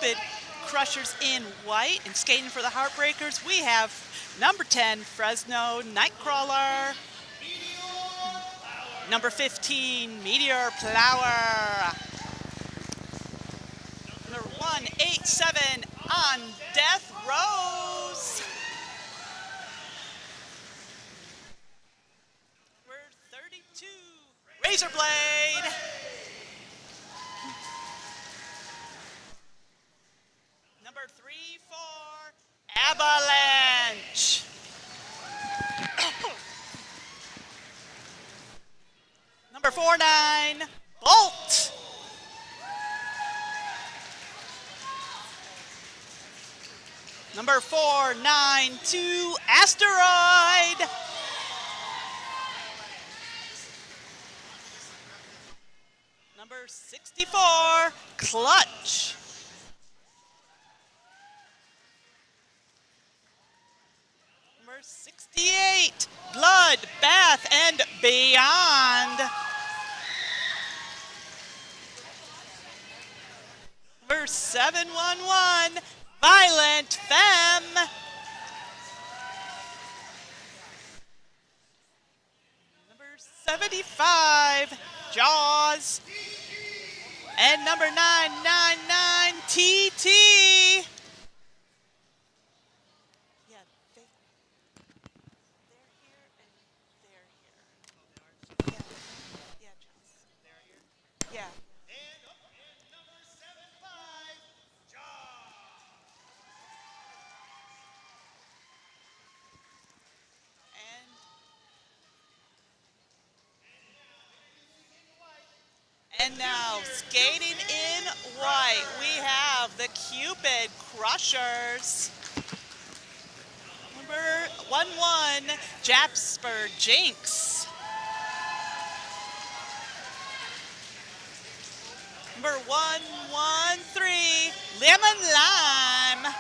Cupid Crushers in white. And skating for the Heartbreakers, we have number 10, Fresno Nightcrawler. Number 15, Meteor Plower. Number 187, On Death Rose. Number 32, Razorblade. Number 34, Avalanche. Number 49, Bolt. Number 492, Asteroid. Number 64, Clutch. Number 68, Blood, Bath, and Beyond. Number 711, Violent Femme. Number 75, Jaws. And number 999, TT. Yeah, they're here and they're here. Yeah, Jaws. They're here? Yeah. And now, skating in white, we have the Cupid Crushers. Number 11, Jasper Jinx. Number 113, Lemon Lime.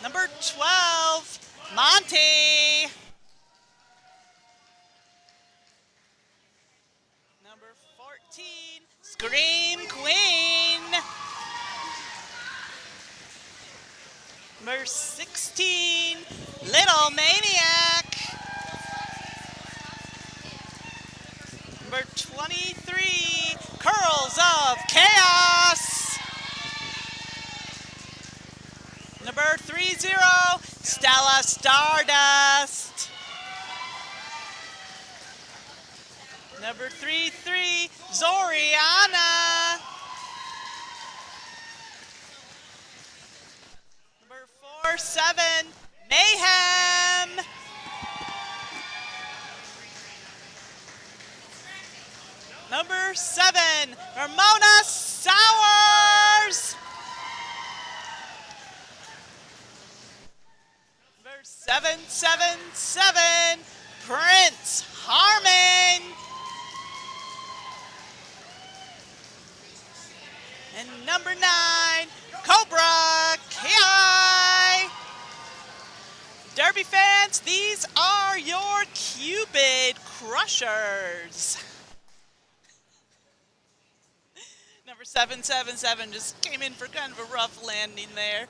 Number 12, Monty. Number 14, Scream Queen. Number 16, Little Maniac. Number 23, Curls of Chaos. Number 30, Stella Stardust. Number 33, Zoriana. Number 47, Mayhem. Number 7, Ramona Sowers. Number 777, Prince Harmon. And number 9, Cobra Kai. Derby fans, these are your Cupid Crushers. Number 777 just came in for kind of a rough landing there.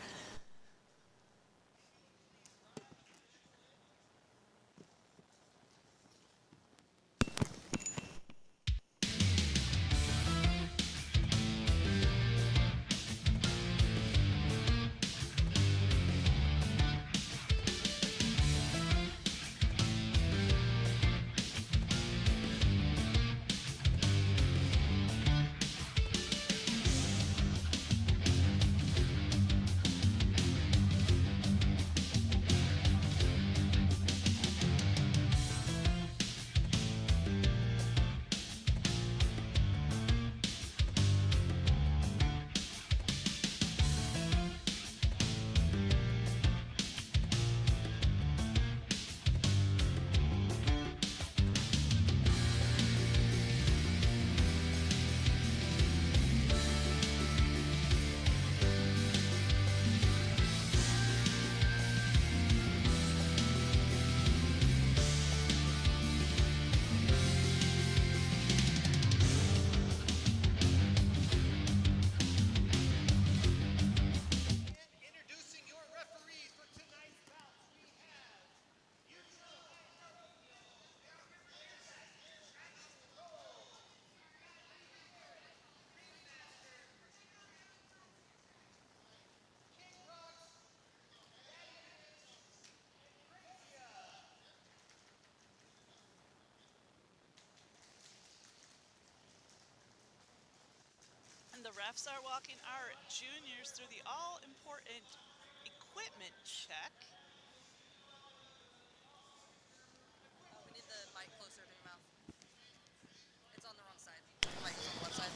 refs are walking our juniors through the all-important equipment check. Oh, we need the mic closer to your mouth. It's on the wrong side. The mic is on the left side.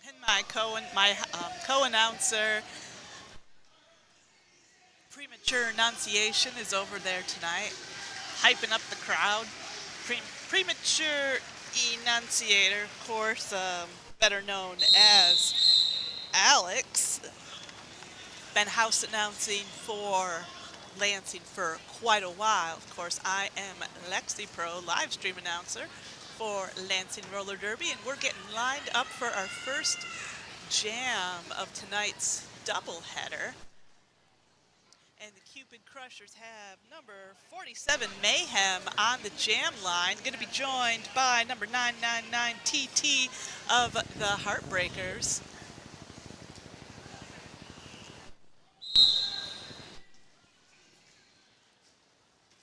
And my co-announcer, premature enunciation is over there tonight, hyping up the crowd. Premature enunciator, of course, better known as Alex, been house announcing for Lansing for quite a while. Of course, I am Lexi Pro, live stream announcer for Lansing Roller Derby, and we're getting lined up for our first jam of tonight's doubleheader. And the Cupid Crushers have number 47 Mayhem on the jam line. Going to be joined by number 999 TT of the Heartbreakers.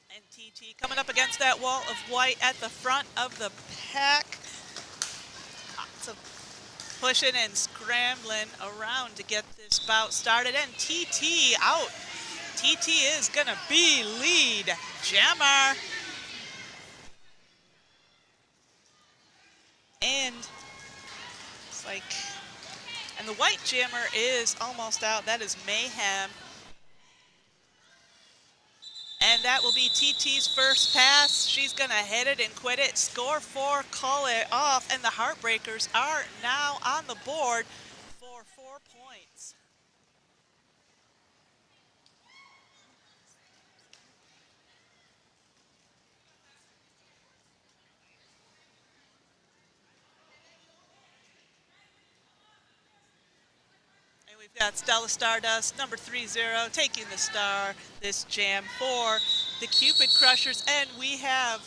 And TT coming up against that wall of white at the front of the pack. Lots of pushing and scrambling around to get this bout started. And TT out. TT is going to be lead jammer. And it's like, and the white jammer is almost out. That is Mayhem. And that will be TT's first pass. She's going to hit it and quit it. Score 4, call it off. And the Heartbreakers are now on the board for 4 points. And we've got Stella Stardust, number 30, taking the star this jam for the Cupid Crushers. And we have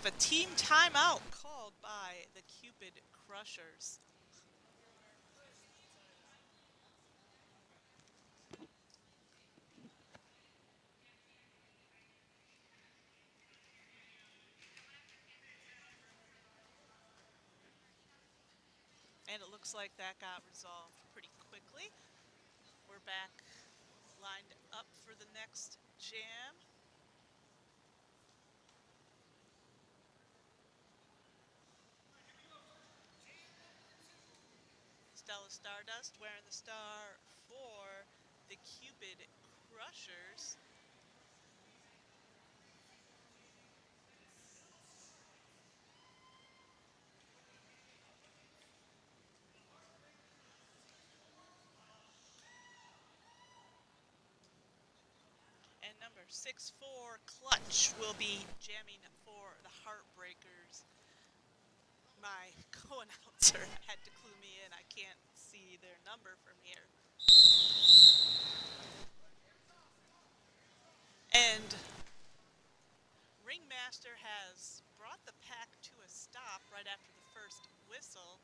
a team timeout called by the Cupid Crushers. And it looks like that got resolved pretty quickly. We're back lined up for the next jam. Stella Stardust wearing the star for the Cupid Crushers. And number 64 Clutch will be jamming for the Heartbreakers. My co-announcer had to clue me in. I can't see their number from here. And Ringmaster has brought the pack to a stop right after the first whistle.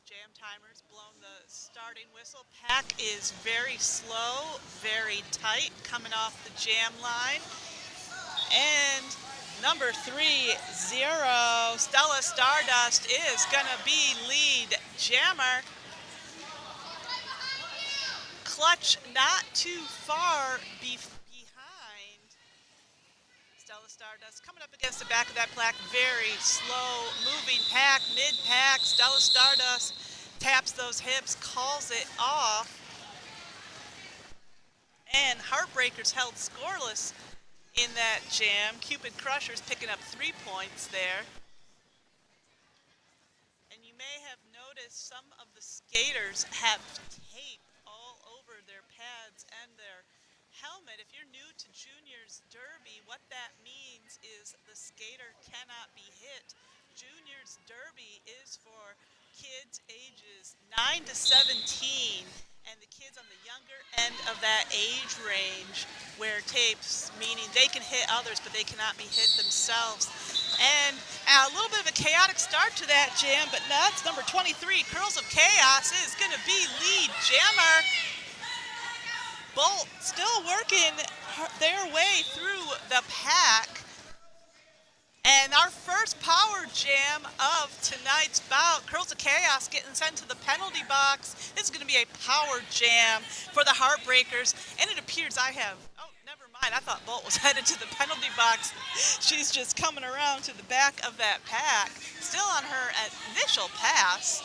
Jam timer's blown the starting whistle. Pack is very slow, very tight, coming off the jam line. And number 30, Stella Stardust is gonna be lead jammer. Clutch not too far behind. Stella Stardust coming up against the back of that plaque. Very slow moving pack, mid pack. Stella Stardust taps those hips, calls it off. And Heartbreakers held scoreless in that jam. Cupid Crushers picking up 3 points there. And you may have noticed some of the skaters have tape all over their pads and their helmet. If you're new to Juniors Derby, what that means is the skater cannot be hit. Juniors Derby is for kids ages 9 to 17, and the kids on the younger end of that age range wear tapes, meaning they can hit others, but they cannot be hit themselves. And a little bit of a chaotic start to that jam, but that's number 23, Curls of Chaos, is going to be lead jammer. Bout still working their way through the pack. And our first power jam of tonight's bout, Curls of Chaos getting sent to the penalty box. This is going to be a power jam for the Heartbreakers. And it appears I have, oh, never mind. I thought Bout was headed to the penalty box. She's just coming around to the back of that pack. Still on her initial pass.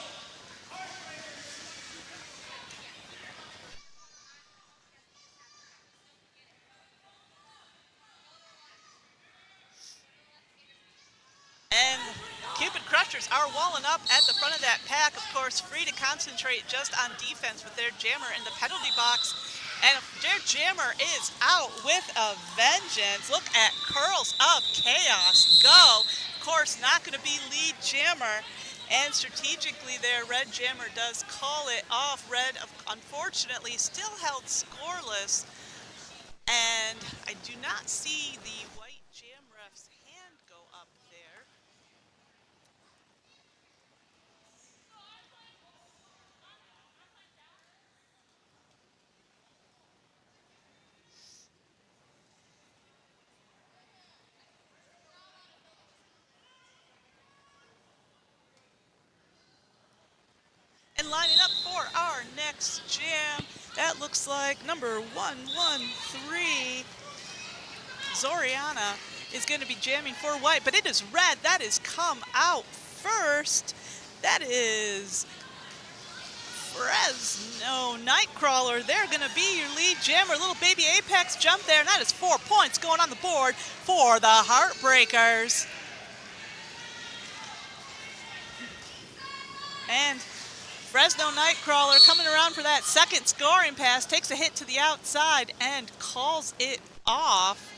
And Cupid Crushers are walling up at the front of that pack, of course, free to concentrate just on defense with their jammer in the penalty box. And their jammer is out with a vengeance. Look at Curls of Chaos go. Of course, not going to be lead jammer. And strategically there, Red Jammer does call it off. Red, unfortunately, still held scoreless. And I do not see the white jam ref's hand go up there. And lining up for our next jam, that looks like number 113, Zoriana, is going to be jamming for white, but it is red. That is come out first. That is Fresno Nightcrawler. They're going to be your lead jammer. Little baby Apex jump there, and that is 4 points going on the board for the Heartbreakers. And Fresno Nightcrawler coming around for that second scoring pass, takes a hit to the outside and calls it off.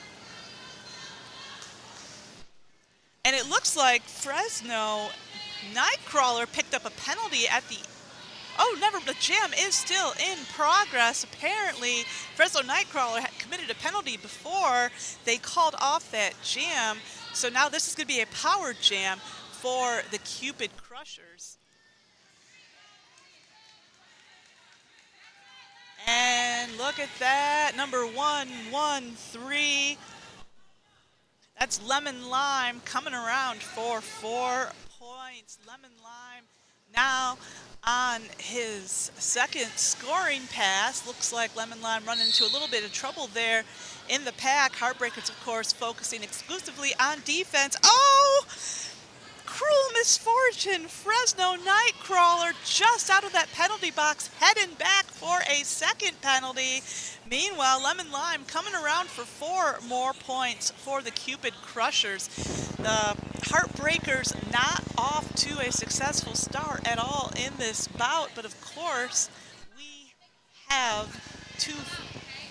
And it looks like Fresno Nightcrawler picked up a penalty at the... Oh, never, the jam is still in progress. Apparently, Fresno Nightcrawler had committed a penalty before they called off that jam. So now this is going to be a power jam for the Cupid Crushers. And look at that, number 113. That's Lemon Lime coming around for 4 points. Lemon Lime now on his second scoring pass. Looks like Lemon Lime running into a little bit of trouble there in the pack. Heartbreakers, of course, focusing exclusively on defense. Oh! Cruel misfortune. Fresno Nightcrawler just out of that penalty box, heading back for a second penalty. Meanwhile, Lemon Lime coming around for 4 more points for the Cupid Crushers. The Heartbreakers not off to a successful start at all in this bout, but of course, we have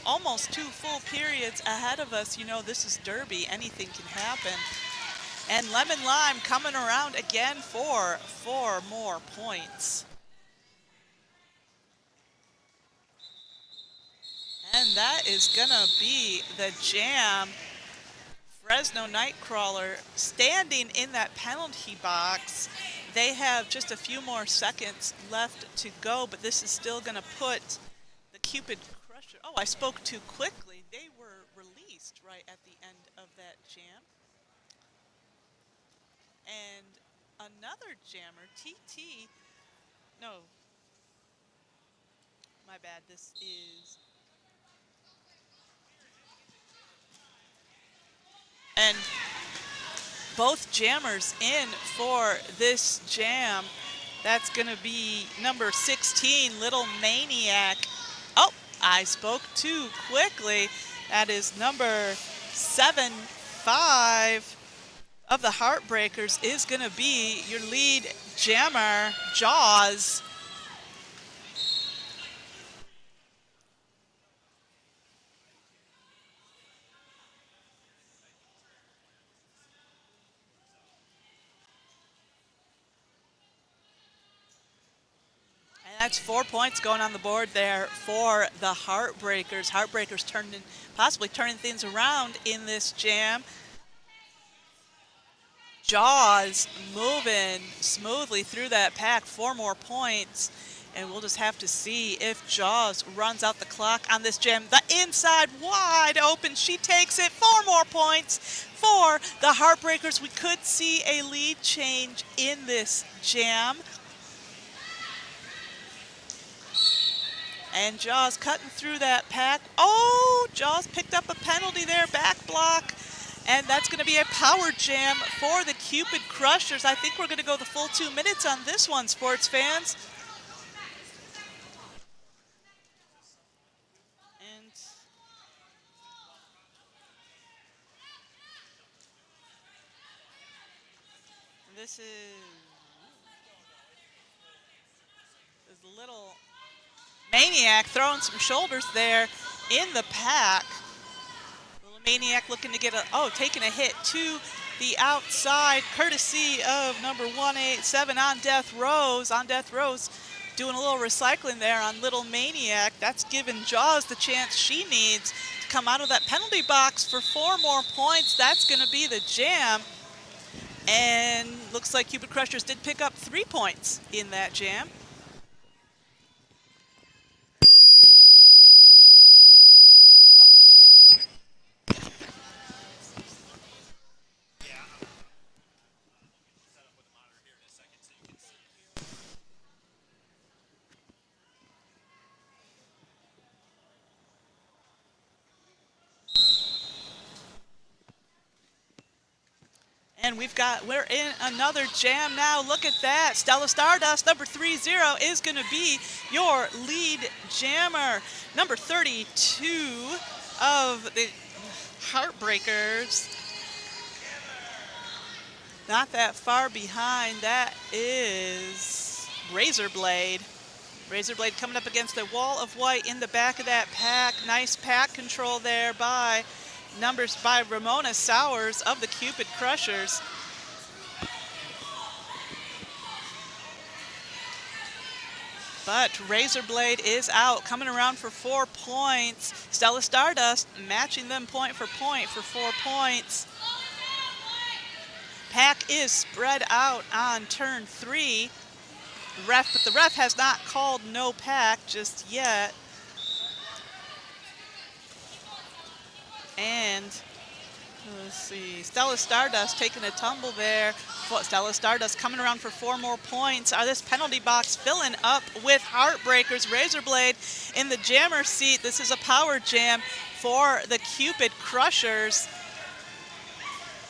almost 2 full periods ahead of us. You know, this is Derby. Anything can happen. And Lemon Lime coming around again for 4 more points. And that is going to be the jam. Fresno Nightcrawler standing in that penalty box. They have just a few more seconds left to go, but this is still going to put the Cupid Crusher... Oh, I spoke too quickly. They were released right at the end of that jam. And another jammer, TT, no, my bad, this is And both jammers in for this jam. That's going to be number 16, Little Maniac. Oh, I spoke too quickly. That is number 7, 5 of the Heartbreakers is going to be your lead jammer, Jaws. And that's 4 points going on the board there for the Heartbreakers. Heartbreakers possibly turning things around in this jam. Jaws moving smoothly through that pack, 4 more points. And we'll just have to see if Jaws runs out the clock on this jam. The inside wide open. She takes it. 4 more points for the Heartbreakers. We could see a lead change in this jam. And Jaws cutting through that pack. Oh, Jaws picked up a penalty there, back block. And that's going to be a power jam for the Cupid Crushers. I think we're going to go the full 2 minutes on this one, sports fans. And this is Little Maniac throwing some shoulders there in the pack. Little Maniac looking to get taking a hit to the outside, courtesy of number 187 on Death Rows. On Death Rows, doing a little recycling there on Little Maniac. That's given Jaws the chance she needs to come out of that penalty box for 4 more points. That's going to be the jam. And looks like Cupid Crushers did pick up 3 points in that jam. And we're in another jam now. Look at that. Stella Stardust, number 30, is going to be your lead jammer. Number 32 of the Heartbreakers. Not that far behind. That is Razorblade. Razorblade coming up against the wall of white in the back of that pack. Nice pack control there by Ramona Sowers of the Cupid Crushers. But Razorblade is out, coming around for 4 points. Stella Stardust matching them point for 4 points. Pack is spread out on turn 3. But the ref has not called no pack just yet. And let's see, Stella Stardust taking a tumble there. Stella Stardust coming around for 4 more points. This penalty box filling up with Heartbreakers. Razorblade in the jammer seat. This is a power jam for the Cupid Crushers.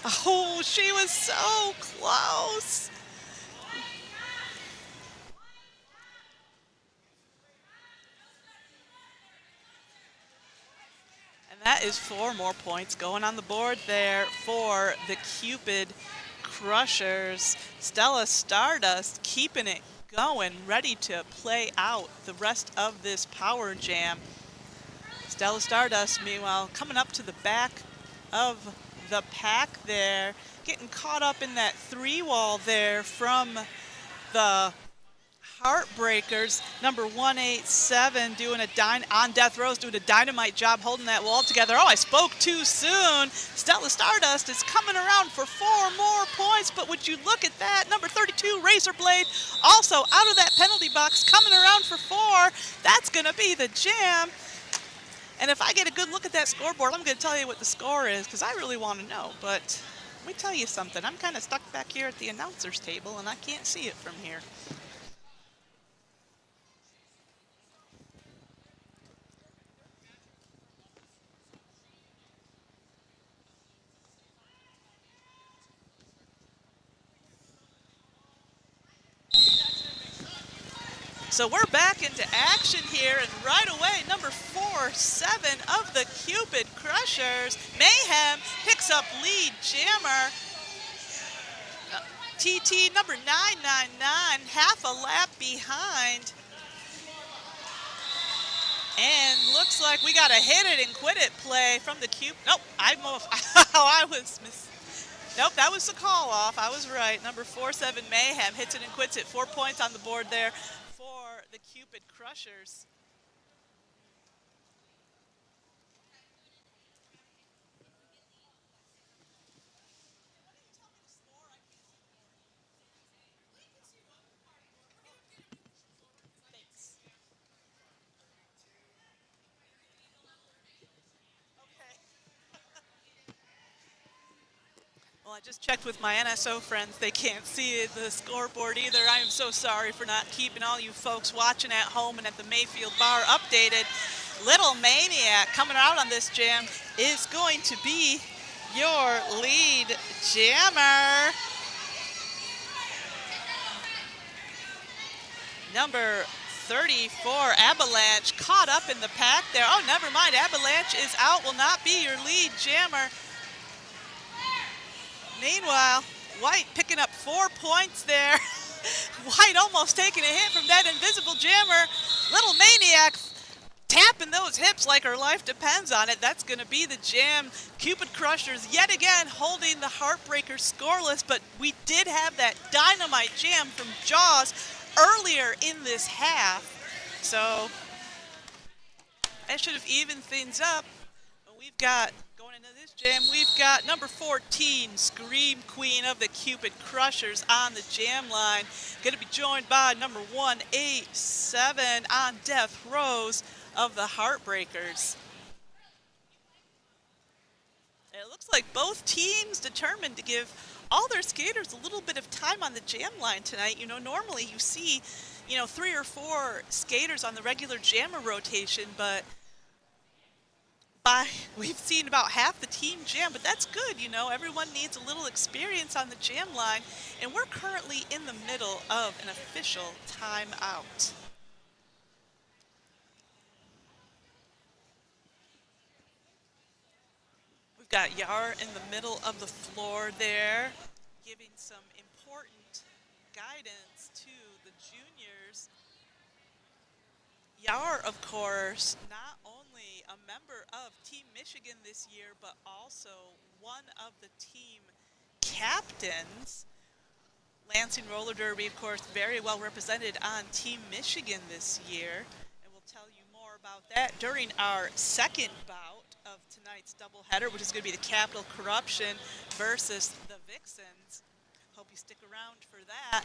Oh, she was so close. That is 4 more points going on the board there for the Cupid Crushers. Stella Stardust keeping it going, ready to play out the rest of this power jam. Stella Stardust, meanwhile, coming up to the back of the pack there, getting caught up in that 3-wall there from the Heartbreakers. Number 187 on Death Rows doing a dynamite job holding that wall together. Oh, I spoke too soon. Stella Stardust is coming around for 4 more points, but would you look at that? Number 32, Razorblade, also out of that penalty box, coming around for 4. That's going to be the jam. And if I get a good look at that scoreboard, I'm going to tell you what the score is, because I really want to know. But let me tell you something. I'm kind of stuck back here at the announcer's table, and I can't see it from here. So we're back into action here, and right away, number 4-7 of the Cupid Crushers, Mayhem picks up lead jammer. TT number 999, half a lap behind. And looks like we got a hit it and quit it play from the Cupid. Nope, I was Nope, that was the call off. I was right. Number 4-7 Mayhem hits it and quits it. 4 points on the board there for the Cupid Crushers. Well, I just checked with my NSO friends. They can't see the scoreboard either. I am so sorry for not keeping all you folks watching at home and at the Mayfield Bar updated. Little Maniac coming out on this jam is going to be your lead jammer. Number 34, Avalanche, caught up in the pack there. Oh, never mind. Avalanche is out, will not be your lead jammer. Meanwhile, White picking up 4 points there. White almost taking a hit from that invisible jammer. Little Maniac tapping those hips like her life depends on it. That's going to be the jam. Cupid Crushers yet again holding the Heartbreaker scoreless, but we did have that dynamite jam from Jaws earlier in this half. So that should have evened things up. But we've got, going into this jam, we've got number 14, Scream Queen of the Cupid Crushers on the jam line. Going to be joined by number 187 on Death Rose of the Heartbreakers. It looks like both teams determined to give all their skaters a little bit of time on the jam line tonight. You know, normally you see, 3 or 4 skaters on the regular jammer rotation, but we've seen about half the team jam, but that's good, everyone needs a little experience on the jam line, and we're currently in the middle of an official timeout. We've got Yar in the middle of the floor there, giving some important guidance to the juniors. Yar, of course, not only a member of Team Michigan this year, but also one of the team captains. Lansing Roller Derby, of course, very well represented on Team Michigan this year. And we'll tell you more about that during our second bout of tonight's doubleheader, which is going to be the Capital Corruption versus the Vixens. Hope you stick around for that.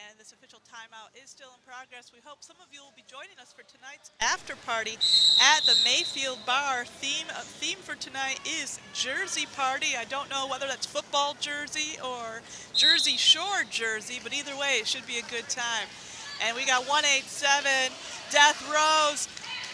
And this official timeout is still in progress. We hope some of you will be joining us for tonight's after party at the Mayfield Bar. Theme for tonight is Jersey Party. I don't know whether that's football jersey or Jersey Shore jersey, but either way, it should be a good time. And we got 187, Death Rose,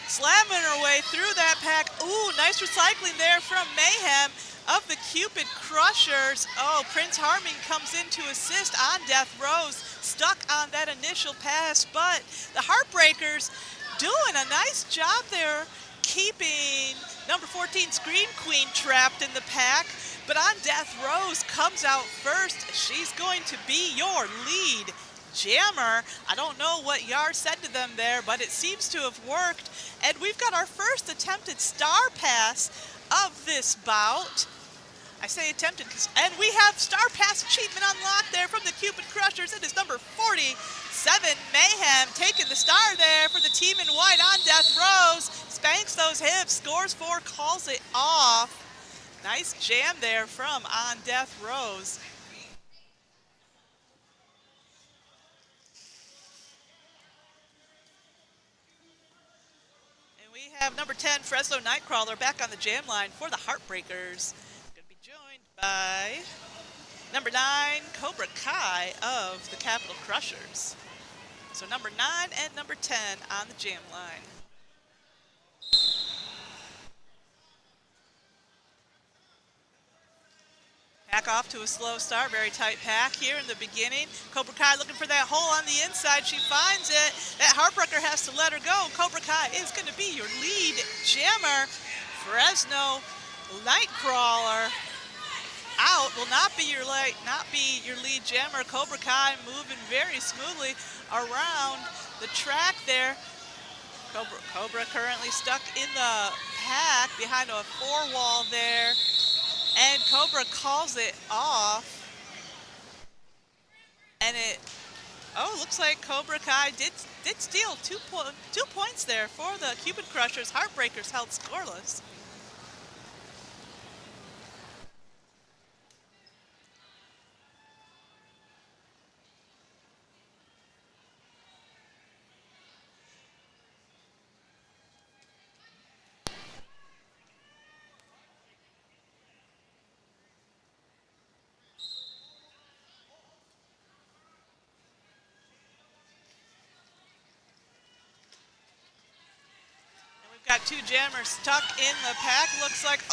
slamming her way through that pack. Ooh, nice recycling there from Mayhem of the Cupid Crushers. Oh, Prince Harming comes in to assist on Death Rose, stuck on that initial pass, but the Heartbreakers doing a nice job there keeping number 14 Scream Queen trapped in the pack, but on Death Rose comes out first. She's going to be your lead jammer. I don't know what Yar said to them there, but it seems to have worked, and we've got our first attempted star pass of this bout. I say attempted, and we have Star Pass achievement unlocked there from the Cupid Crushers. It is number 47, Mayhem, taking the star there for the team in white on Death Rose. Spanks those hips, scores 4, calls it off. Nice jam there from on Death Rose. And we have number 10, Fresno Nightcrawler, back on the jam line for the Heartbreakers. Joined by Number 9, Cobra Kai of the Capital Crushers. So number 9 and number 10 on the jam line. Pack off to a slow start, very tight pack here in the beginning. Cobra Kai looking for that hole on the inside. She finds it. That Heartbreaker has to let her go. Cobra Kai is going to be your lead jammer. Fresno Nightcrawler out will not be your lead jammer. Cobra Kai moving very smoothly around the track there. Cobra currently stuck in the pack behind a 4-wall there. And Cobra calls it off. And looks like Cobra Kai did steal 2 points there for the Cupid Crushers. Heartbreakers held scoreless. Got 2 jammers stuck in the pack. Looks like,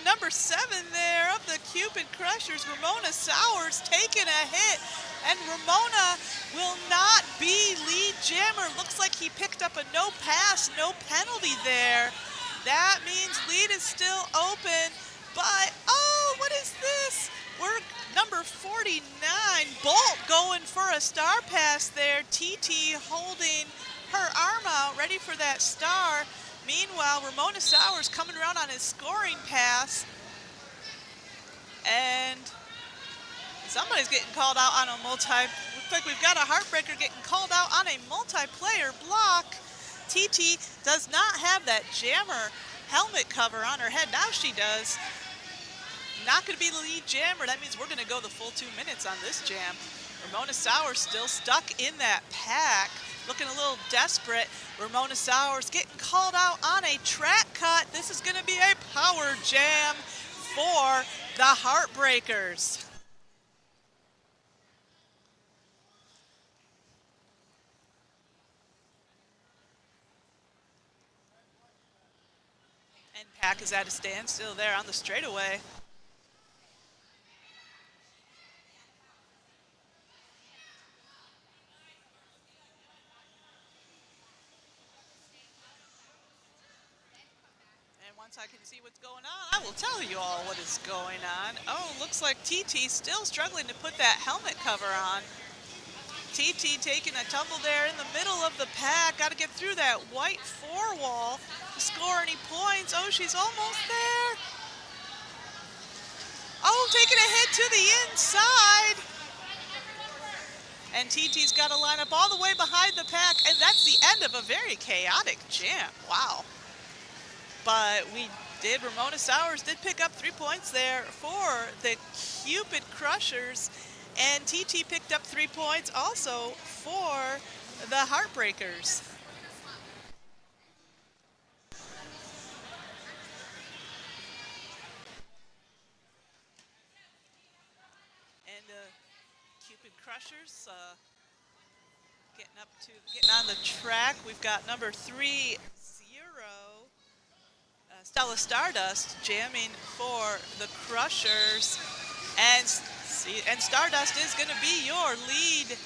number 7 there of the Cupid Crushers, Ramona Sowers, taking a hit. And Ramona will not be lead jammer. Looks like he picked up a no pass, no penalty there. That means lead is still open. But, what is this? We're number 49, Bout going for a star pass there. TT holding her arm out, ready for that star. Meanwhile, Ramona Sowers coming around on his scoring pass. And somebody's getting called out on a looks like we've got a Heartbreaker getting called out on a multiplayer block. TT does not have that jammer helmet cover on her head. Now she does. Not going to be the lead jammer. That means we're going to go the full 2 minutes on this jam. Ramona Sowers still stuck in that pack, looking a little desperate. Ramona Sowers getting called out on a track cut. This is going to be a power jam for the Heartbreakers. And pack is at a standstill there on the straightaway. Once I can see what's going on, I will tell you all what is going on. Looks like TT still struggling to put that helmet cover on. TT taking a tumble there in the middle of the pack. Got to get through that white 4-wall to score any points. She's almost there. Taking a hit to the inside. And TT's got to line up all the way behind the pack, and that's the end of a very chaotic jam. Wow. But Ramona Sowers did pick up 3 points there for the Cupid Crushers. And TT picked up 3 points also for the Heartbreakers. And Cupid Crushers getting on the track. We've got number 3, Stella Stardust jamming for the Crushers. And Stardust is going to be your lead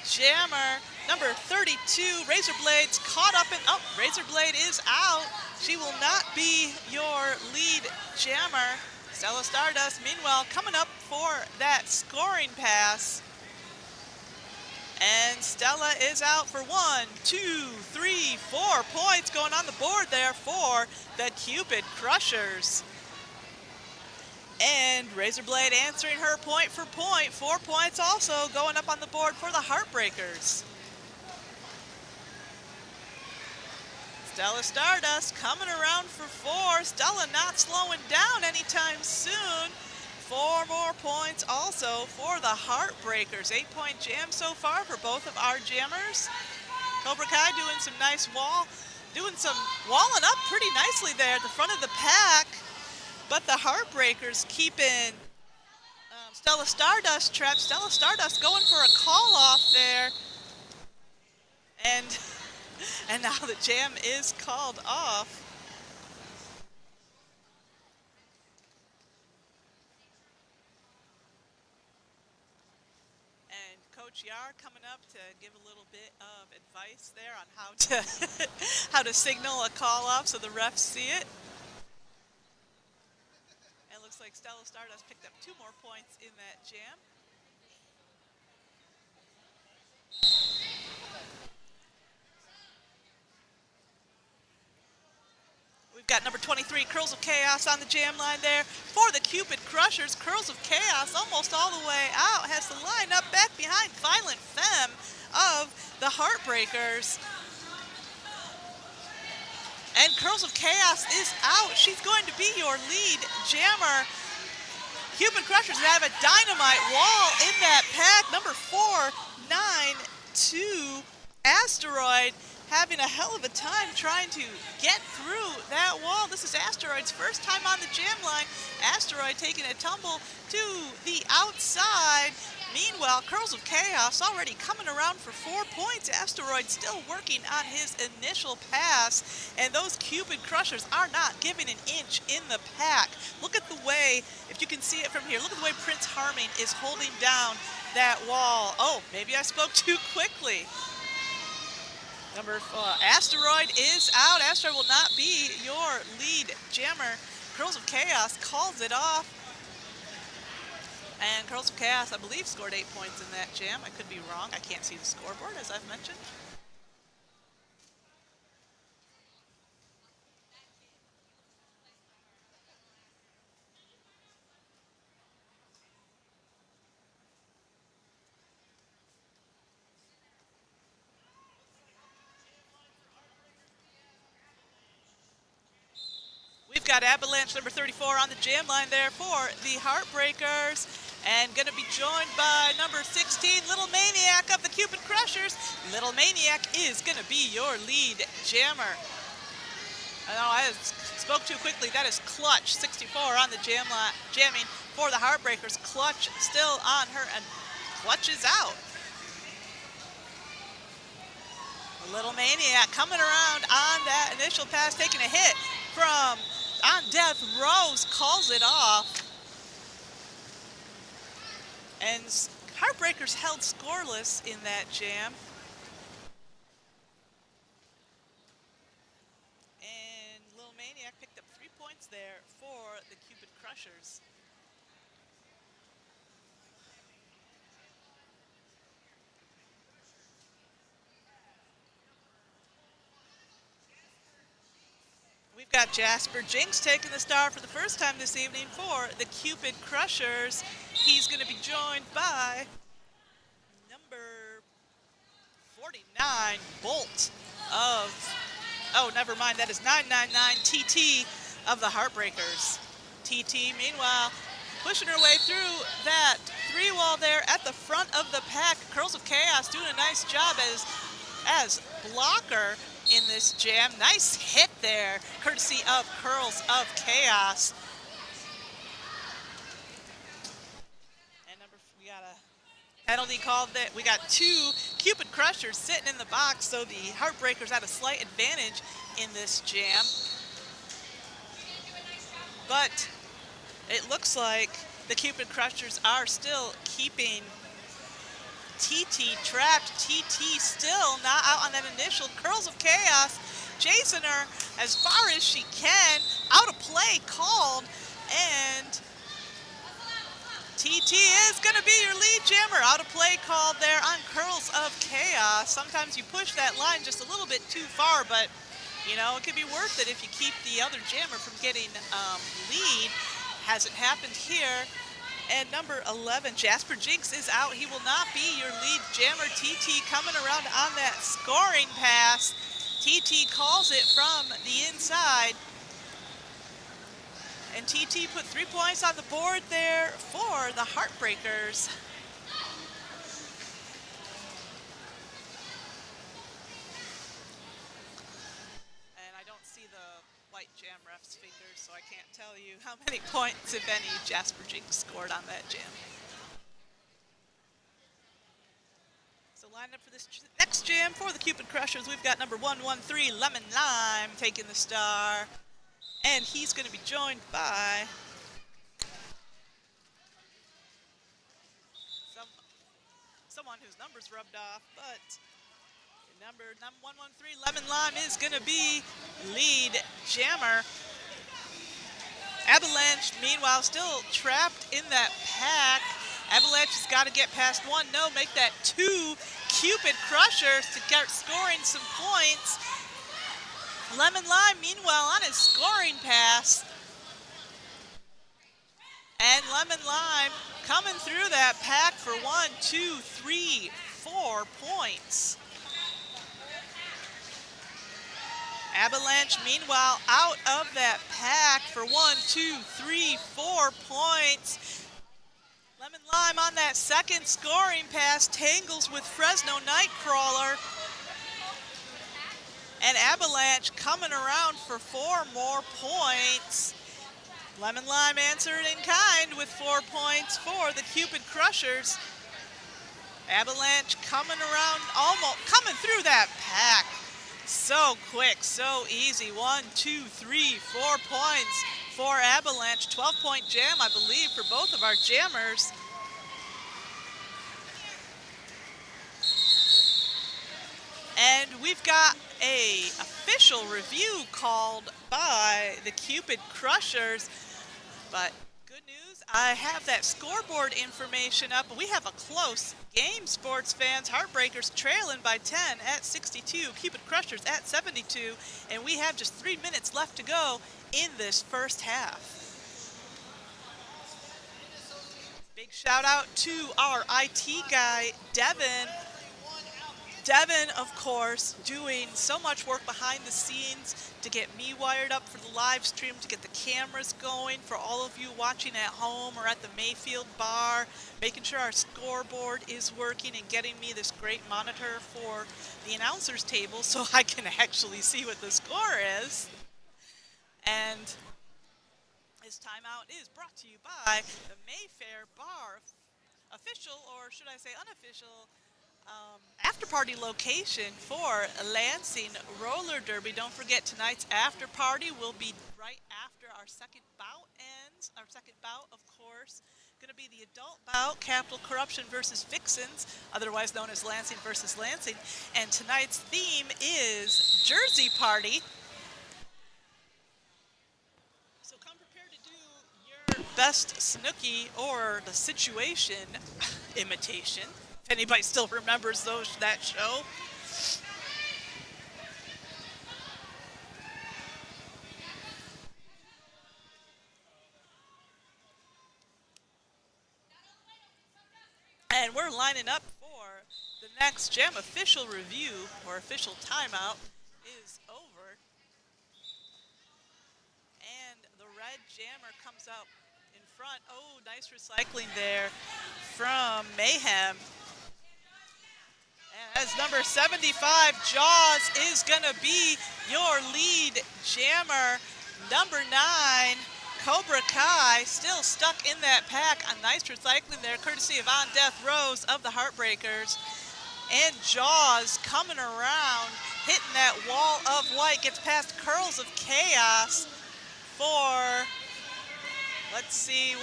jammer. Number 32, Razorblades caught up in, Razorblade is out. She will not be your lead jammer. Stella Stardust, meanwhile, coming up for that scoring pass. And Stella is out for 1, 2, 3, 4 points going on the board there for the Cupid Crushers. And Razorblade answering her point for point. 4 points also going up on the board for the Heartbreakers. Stella Stardust coming around for 4. Stella not slowing down anytime soon. 4 more points also for the Heartbreakers. 8-point jam so far for both of our jammers. Cobra Kai doing some nice walling up pretty nicely there at the front of the pack. But the Heartbreakers keeping Stella Stardust trap. Stella Stardust going for a call off there. And and now the jam is called off. And Coach Yar coming up to give a little bit of advice there on how to how to signal a call off so the refs see it. And it looks like Stella Stardust picked up 2 more points in that jam. We've got number 23, Curls of Chaos on the jam line there for the Cupid Crushers. Curls of Chaos almost all the way out, has to line up back behind Violent Femme of the Heartbreakers. And Curls of Chaos is out. She's going to be your lead jammer. Cupid Crushers have a dynamite wall in that pack. Number 492 Asteroid having a hell of a time trying to get through that wall. This is Asteroid's first time on the jam line. Asteroid taking a tumble to the outside. Meanwhile, Curls of Chaos already coming around for 4 points. Asteroid still working on his initial pass. And those Cupid Crushers are not giving an inch in the pack. Look at the way, if you can see it from here, look at the way Prince Harming is holding down that wall. Oh, maybe I spoke too quickly. Asteroid is out. Asteroid will not be your lead jammer. Curls of Chaos calls it off. And Curls of Chaos, I believe, scored 8 points in that jam. I could be wrong. I can't see the scoreboard, as I've mentioned. We've got Avalanche number 34 on the jam line there for the Heartbreakers. And going to be joined by number 16, Little Maniac of the Cupid Crushers. Little Maniac is going to be your lead jammer. I know I spoke too quickly. That is Clutch, 64 on the jam line, jamming for the Heartbreakers. Clutch still on her, and Clutch is out. Little Maniac coming around on that initial pass, taking a hit from On Death. Rose calls it off. And Heartbreakers held scoreless in that jam. And Little Maniac picked up 3 points there for the Cupid Crushers. We've got Jasper Jinx taking the star for the first time this evening for the Cupid Crushers. He's going to be joined by number 49, Bout of, oh, never mind, that is 999 TT of the Heartbreakers. TT, meanwhile, pushing her way through that 3-wall there at the front of the pack. Curls of Chaos doing a nice job as blocker in this jam. Nice hit there, courtesy of Curls of Chaos. And we got a penalty called that. We got 2 Cupid Crushers sitting in the box, so the Heartbreakers had a slight advantage in this jam. But it looks like the Cupid Crushers are still keeping TT trapped. TT still not out on that initial. Curls of Chaos chasing her as far as she can. Out of play called, and TT is going to be your lead jammer. Out of play called there on Curls of Chaos. Sometimes you push that line just a little bit too far, but you know, it could be worth it if you keep the other jammer from getting lead. Hasn't happened here. And number 11, Jasper Jinx is out. He will not be your lead jammer. TT coming around on that scoring pass. TT calls it from the inside. And TT put 3 points on the board there for the Heartbreakers. And I don't see the white jam ref's fingers, so I can't tell you how many points, if any, Jasper Jinx scored on that jam. So lined up for this next jam for the Cupid Crushers, we've got number 113, Lemon Lime, taking the star. And he's going to be joined by someone whose number's rubbed off, but number 113, Lemon Lime, is going to be lead jammer. Avalanche, meanwhile, still trapped in that pack. Avalanche has got to get past one. No, make that two Cupid Crushers to start scoring some points. Lemon Lime, meanwhile, on his scoring pass. And Lemon Lime coming through that pack for 1, 2, 3, 4 points. Avalanche, meanwhile, out of that pack for 1, 2, 3, 4 points. Lemon Lime on that second scoring pass tangles with Fresno Nightcrawler. And Avalanche coming around for 4 more points. Lemon Lime answered in kind with 4 points for the Cupid Crushers. Avalanche coming around, almost coming through that pack. So quick, so easy. 1, 2, 3, 4 points for Avalanche. 12-point jam, I believe, for both of our jammers. And we've got a official review called by the Cupid Crushers. But good news, I have that scoreboard information up. We have a close game, sports fans. Heartbreakers trailing by 10 at 62. Cupid Crushers at 72. And we have just 3 minutes left to go in this first half. Big shout out to our IT guy, Devin. Devin, of course, doing so much work behind the scenes to get me wired up for the live stream, to get the cameras going for all of you watching at home or at the Mayfield bar, making sure our scoreboard is working and getting me this great monitor for the announcer's table so I can actually see what the score is. And this timeout is brought to you by the Mayfair Bar, official, or should I say unofficial, after party location for Lansing Roller Derby. Don't forget, tonight's after party will be right after our second bout ends. Our second bout, of course, going to be the adult bout, Capital Corruption versus Vixens, otherwise known as Lansing versus Lansing. And tonight's theme is Jersey Party. So come prepared to do your best Snooki or the Situation imitation. If anybody still remembers that show. And we're lining up for the next jam. Official review or official timeout is over. And the red jammer comes up in front. Oh, nice recycling there from Mayhem. And as number 75, Jaws is going to be your lead jammer. Number 9, Cobra Kai, still stuck in that pack. A nice recycling there, courtesy of On Death Rose of the Heartbreakers. And Jaws coming around, hitting that wall of white, gets past Curls of Chaos for, let's see, 1,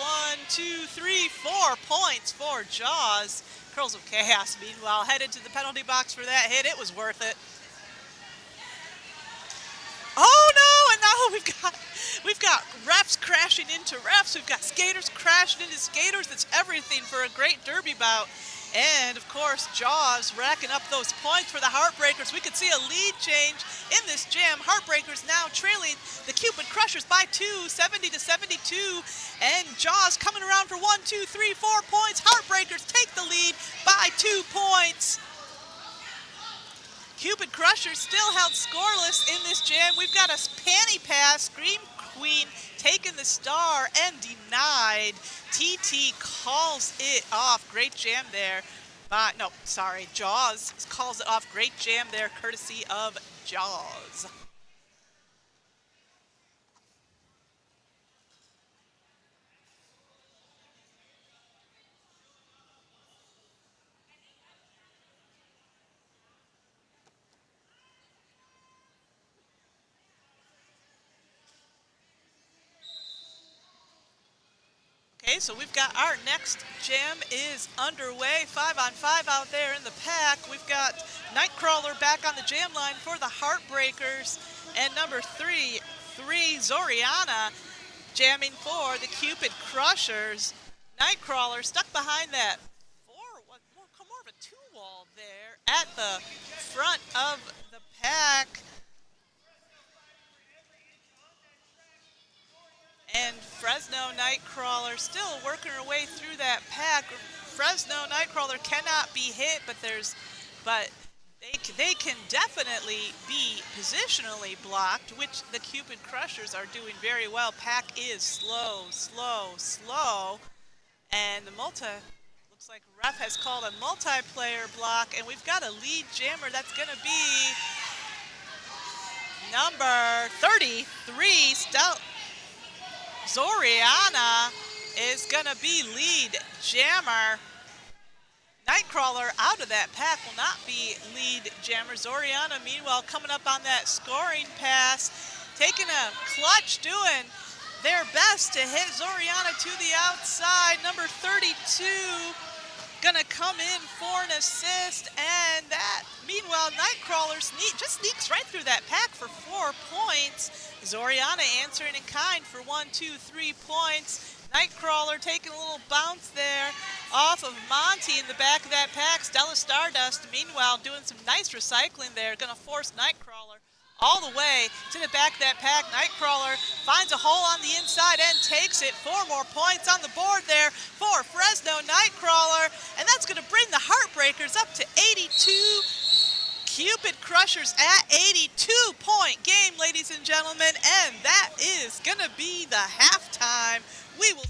2, 3, 4 points for Jaws. Curls of Chaos, meanwhile, headed to the penalty box for that hit. It was worth it. Oh no! And now we've got refs crashing into refs. We've got skaters crashing into skaters. It's everything for a great derby bout. And of course, Jaws racking up those points for the Heartbreakers. We could see a lead change in this jam. Heartbreakers now trailing the Cupid Crushers by 2, 70 to 72. And Jaws coming around for 1, 2, 3, 4 points. Heartbreakers take the lead by 2 points. Cupid Crushers still held scoreless in this jam. We've got a panty pass. Scream Queen taking the star and denied. TT calls it off. Great jam there. Jaws calls it off. Great jam there, courtesy of Jaws. Okay, so we've got our next jam is underway. 5-on-5 out there in the pack. We've got Nightcrawler back on the jam line for the Heartbreakers. And number three, Zoriana jamming for the Cupid Crushers. Nightcrawler stuck behind that more of a two-wall there at the front of the pack. And Fresno Nightcrawler still working her way through that pack. Fresno Nightcrawler cannot be hit, but they can definitely be positionally blocked, which the Cupid Crushers are doing very well. Pack is slow, slow, slow. And the looks like ref has called a multiplayer block, and we've got a lead jammer that's going to be number 33, Zoriana is going to be lead jammer. Nightcrawler out of that pack will not be lead jammer. Zoriana, meanwhile, coming up on that scoring pass, taking a clutch, doing their best to hit Zoriana to the outside. Number 32 going to come in for an assist, and that, meanwhile, Nightcrawler just sneaks right through that pack for 4 points. Zoriana answering in kind for 1, 2, 3 points. Nightcrawler taking a little bounce there off of Monty in the back of that pack. Stella Stardust, meanwhile, doing some nice recycling there, going to force Nightcrawler all the way to the back of that pack. Nightcrawler finds a hole on the inside and takes it. 4 more points on the board there for Fresno Nightcrawler, and that's going to bring the Heartbreakers up to 82. Cupid Crushers at 82-point game, ladies and gentlemen, and that is going to be the halftime. We will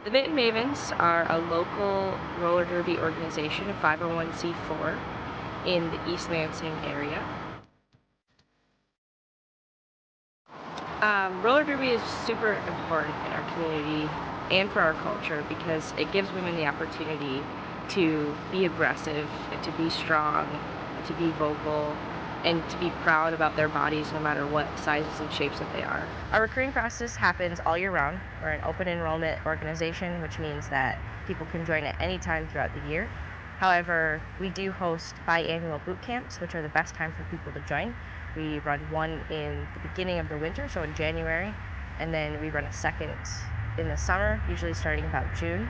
The Mitten Mavens are a local roller derby organization, a 501c4 in the East Lansing area. Roller derby is super important in our community and for our culture because it gives women the opportunity to be aggressive and to be strong and to be vocal and to be proud about their bodies no matter what sizes and shapes that they are. Our recruiting process happens all year round. We're an open enrollment organization, which means that people can join at any time throughout the year. However, we do host biannual boot camps, which are the best time for people to join. We run one in the beginning of the winter, so in January, and then we run a second in the summer, usually starting about June.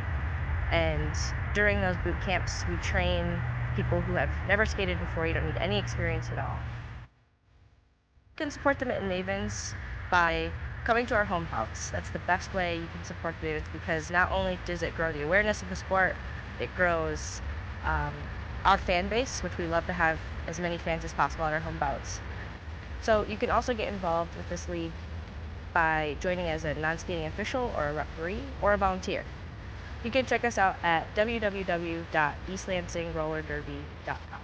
And during those boot camps, we train people who have never skated before. You don't need any experience at all. You can support the Mitten Mavens by coming to our home bouts. That's the best way you can support the Mavens because not only does it grow the awareness of the sport, it grows our fan base, which we love to have as many fans as possible at our home bouts. So you can also get involved with this league by joining as a non-skating official or a referee or a volunteer. You can check us out at www.eastlansingrollerderby.com.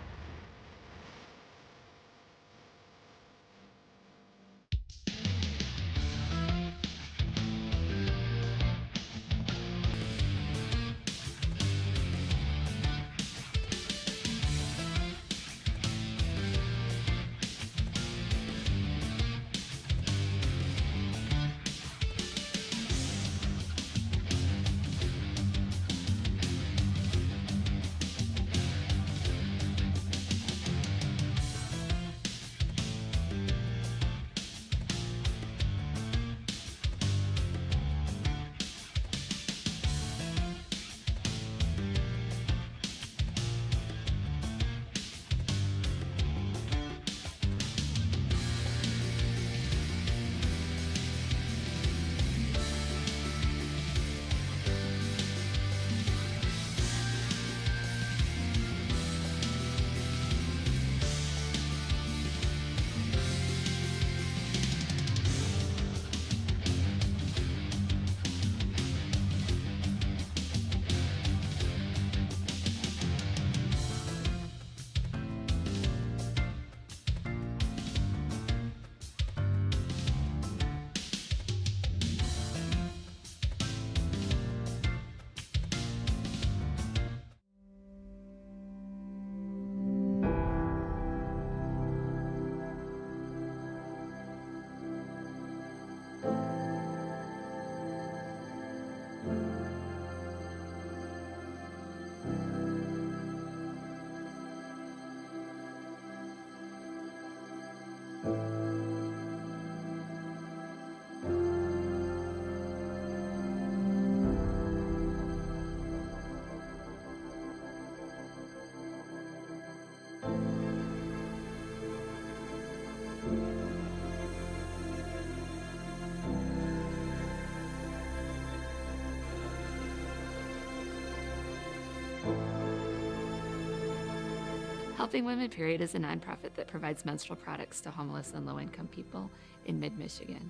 Helping Women Period is a nonprofit that provides menstrual products to homeless and low-income people in mid-Michigan.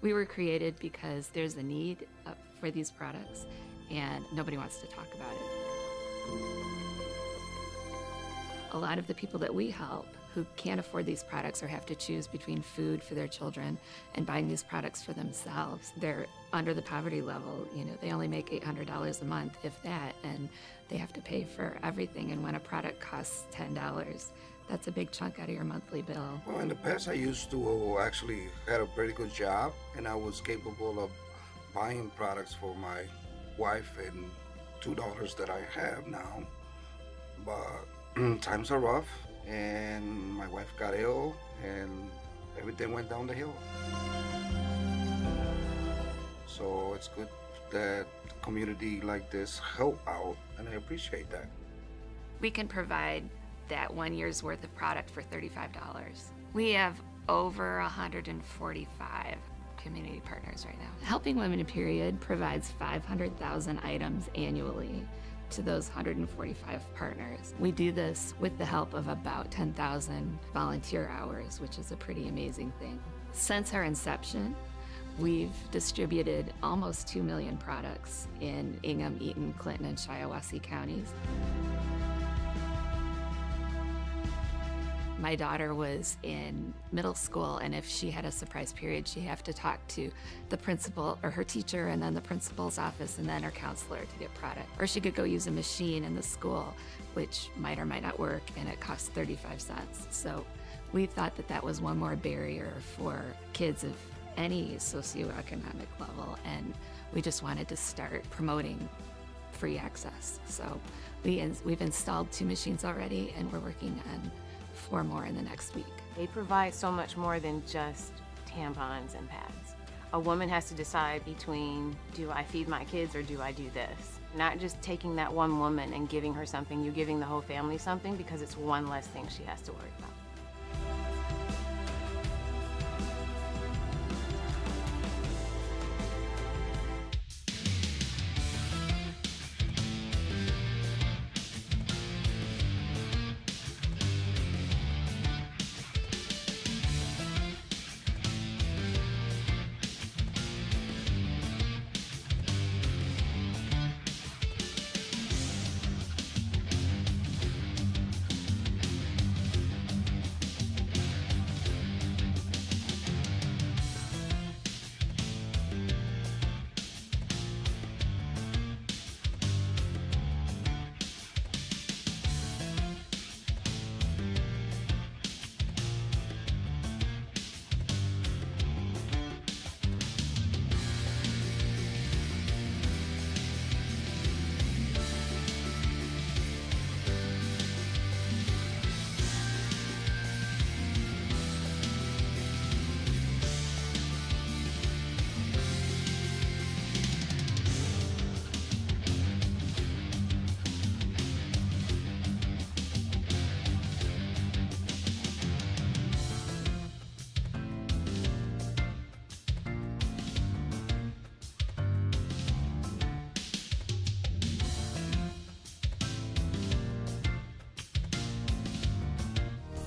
We were created because there's a need for these products and nobody wants to talk about it. A lot of the people that we help who can't afford these products or have to choose between food for their children and buying these products for themselves, they're under the poverty level. You know, they only make $800 a month, if that, and they have to pay for everything. And when a product costs $10, that's a big chunk out of your monthly bill. Well, in the past, I used to actually had a pretty good job, and I was capable of buying products for my wife and two daughters that I have now. But times are rough, and my wife got ill, and everything went down the hill. So it's good that community like this help out, and I appreciate that. We can provide that 1 year's worth of product for $35. We have over 145 community partners right now. Helping Women in Period provides 500,000 items annually to those 145 partners. We do this with the help of about 10,000 volunteer hours, which is a pretty amazing thing. Since our inception, We've distributed almost 2 million products in Ingham, Eaton, Clinton, and Shiawassee counties. My daughter was in middle school, and if she had a surprise period, she'd have to talk to the principal or her teacher, and then the principal's office, and then her counselor to get product. Or she could go use a machine in the school, which might or might not work, and it costs 35 cents. So we thought that that was one more barrier for kids of any socioeconomic level, and we just wanted to start promoting free access. So we've installed 2 machines already, and we're working on 4 more in the next week. They provide so much more than just tampons and pads. A woman has to decide between, do I feed my kids or do I do this? Not just taking that one woman and giving her something, you're giving the whole family something because it's one less thing she has to worry about.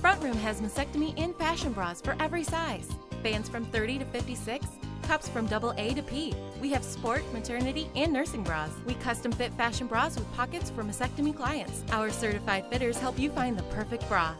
Front Room has mastectomy and fashion bras for every size. Bands from 30 to 56, cups from AA to P. We have sport, maternity, and nursing bras. We custom fit fashion bras with pockets for mastectomy clients. Our certified fitters help you find the perfect bra.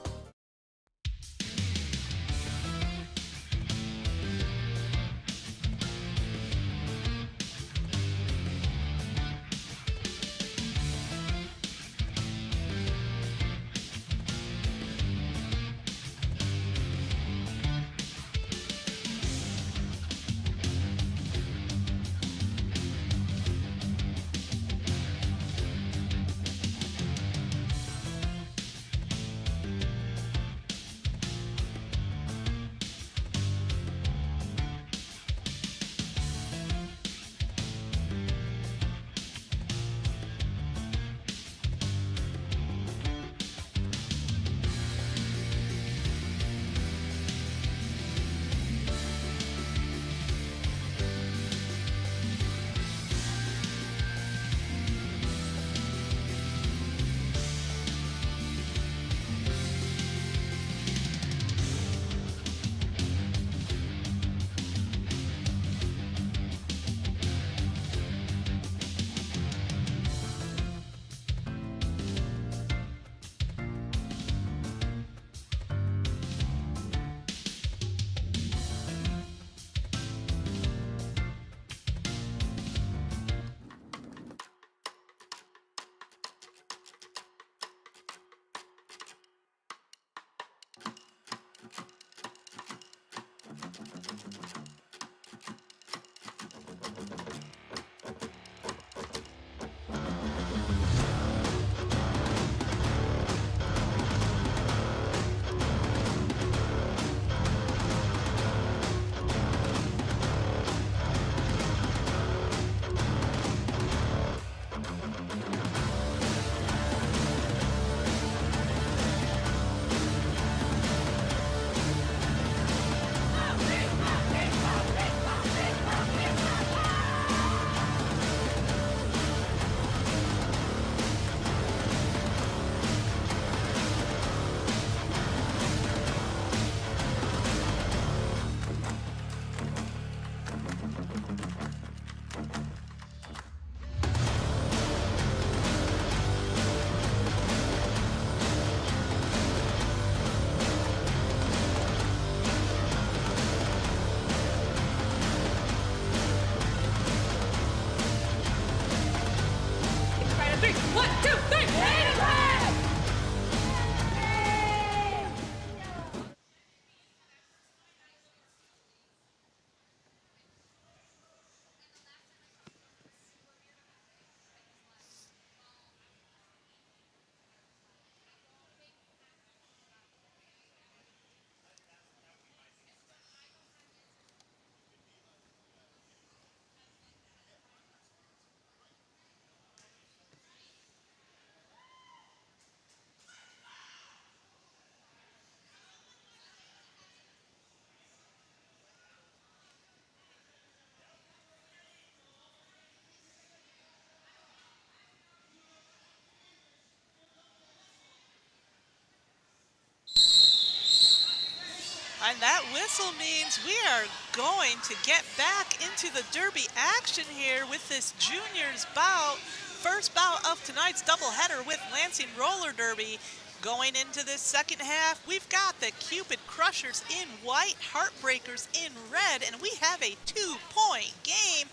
And that whistle means we are going to get back into the Derby action here with this juniors bout. First bout of tonight's doubleheader with Lansing Roller Derby. Going into this second half, we've got the Cupid Crushers in white, Heartbreakers in red, and we have a 2-point game.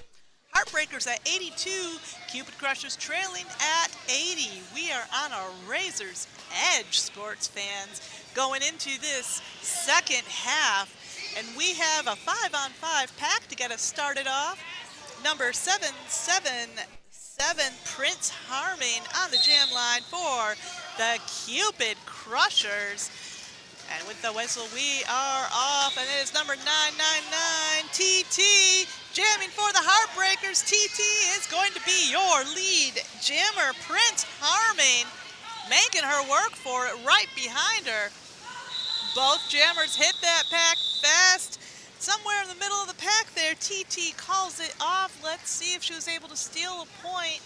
Heartbreakers at 82, Cupid Crushers trailing at 80. We are on a razor's edge, sports fans, going into this second half. And we have a 5-on-5 pack to get us started off. Number 777, Prince Harming on the jam line for the Cupid Crushers. And with the whistle, we are off, and it is number 999, TT, jamming for the Heartbreakers. TT is going to be your lead jammer. Prince Harming making her work for it right behind her. Both jammers hit that pack fast. Somewhere in the middle of the pack there, TT calls it off. Let's see if she was able to steal a point.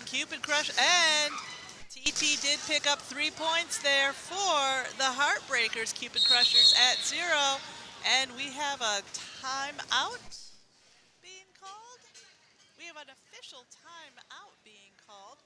Cupid Crush, and TT did pick up 3 points there for the Heartbreakers. Cupid Crushers at 0. And we have a timeout being called. We have an official timeout being called.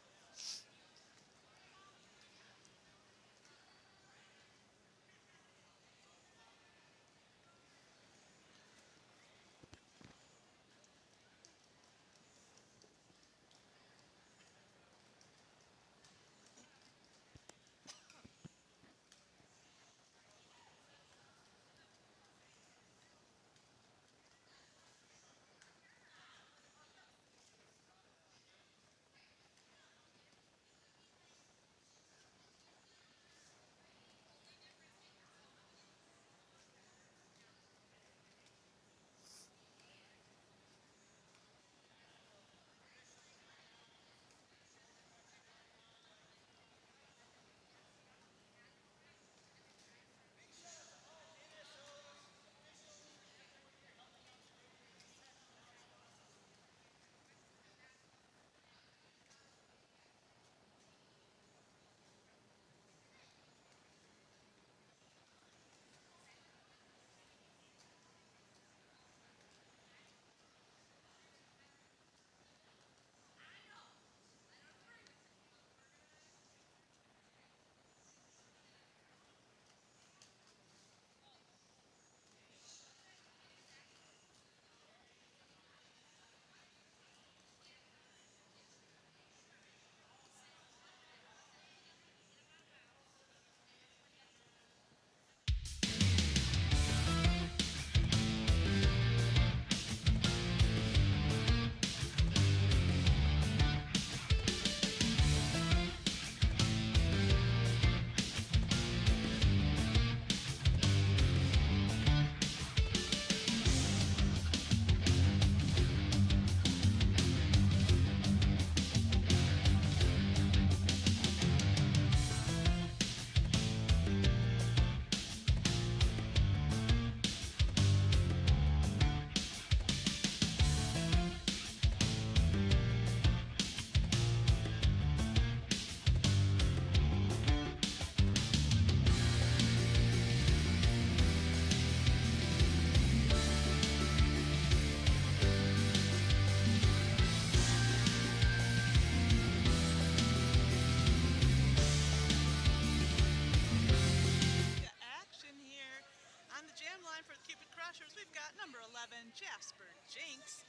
We've got number 11, Jasper Jinx,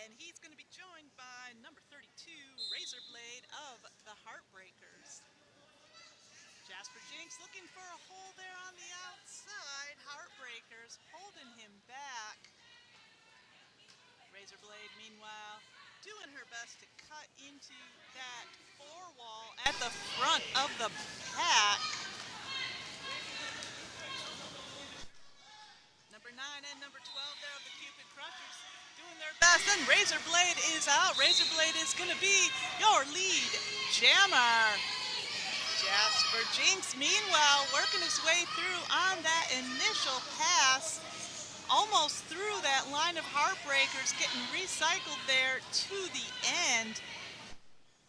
and he's going to be joined by number 32, Razorblade of the Heartbreakers. Jasper Jinx looking for a hole there on the outside. Heartbreakers holding him back. Razorblade, meanwhile, doing her best to cut into that four wall at the front of the pack. Number 9 and number 12 there of the Cupid Crushers doing their best. And Razorblade is out. Razorblade is going to be your lead jammer. Jasper Jinx, meanwhile, working his way through on that initial pass. Almost through that line of Heartbreakers, getting recycled there to the end.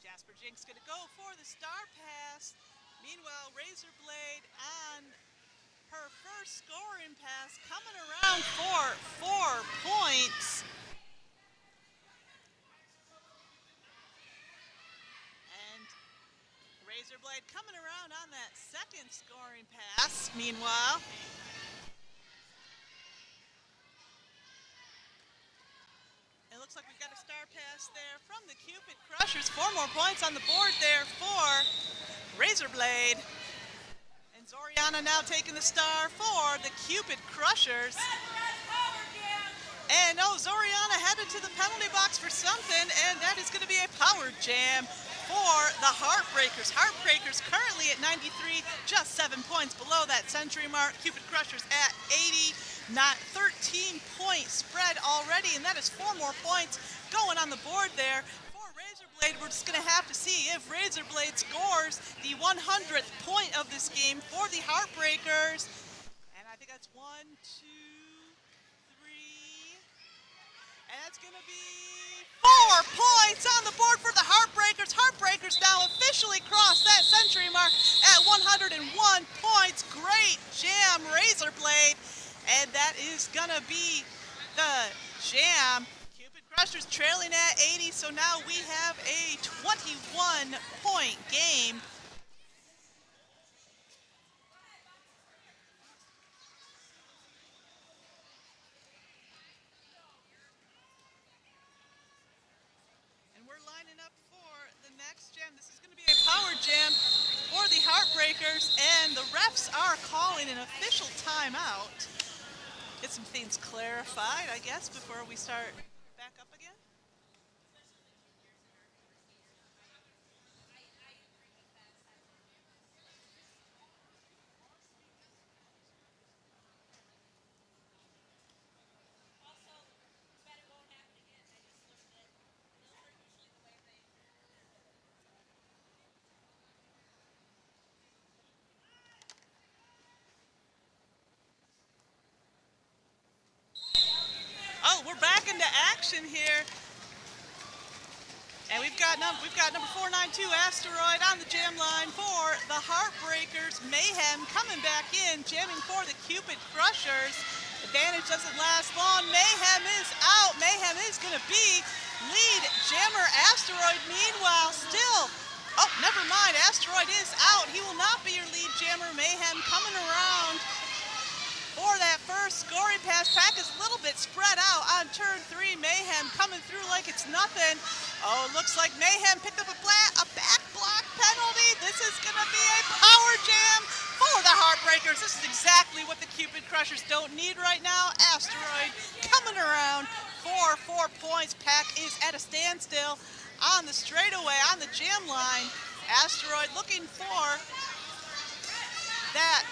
Jasper Jinx going to go for the star pass. Meanwhile, Razorblade on Her first scoring pass coming around for 4 points. And Razorblade coming around on that second scoring pass, meanwhile. It looks like we've got a star pass there from the Cupid Crushers. 4 more points on the board there for Razorblade. And Zoriana now taking the star for the Cupid Crushers. And Zoriana headed to the penalty box for something, and that is going to be a power jam for the Heartbreakers. Heartbreakers currently at 93, just 7 points below that century mark. Cupid Crushers at 80, not 13-point spread already, and that is 4 more points going on the board there. For Razorblade, we're just going to have to see if Razorblade scores the 100th point of this game for the Heartbreakers. And I think that's 1, 2, 3, and that's going to be 4 points on the board for the Heartbreakers. Heartbreakers now officially crossed that century mark at 101 points. Great jam, Razorblade. And that is going to be the jam. Cupid Crushers trailing at 80, so now we have a 21-point game. Lining up for the next jam. This is going to be a power jam for the Heartbreakers, and the refs are calling an official timeout. Get some things clarified, I guess, before we start back up again. Oh, we're back into action here. And we've got number 492 Asteroid on the jam line for the Heartbreakers. Mayhem coming back in, jamming for the Cupid Crushers. Advantage doesn't last long. Mayhem is out. Mayhem is going to be lead jammer. Asteroid, meanwhile, still. Oh, never mind. Asteroid is out. He will not be your lead jammer. Mayhem coming around for that first scoring pass. Pack is a little bit spread out on turn 3. Mayhem coming through like it's nothing. Oh, looks like Mayhem picked up a back block penalty. This is going to be a power jam for the Heartbreakers. This is exactly what the Cupid Crushers don't need right now. Asteroid coming around for 4 points. Pack is at a standstill on the straightaway on the jam line. Asteroid looking for that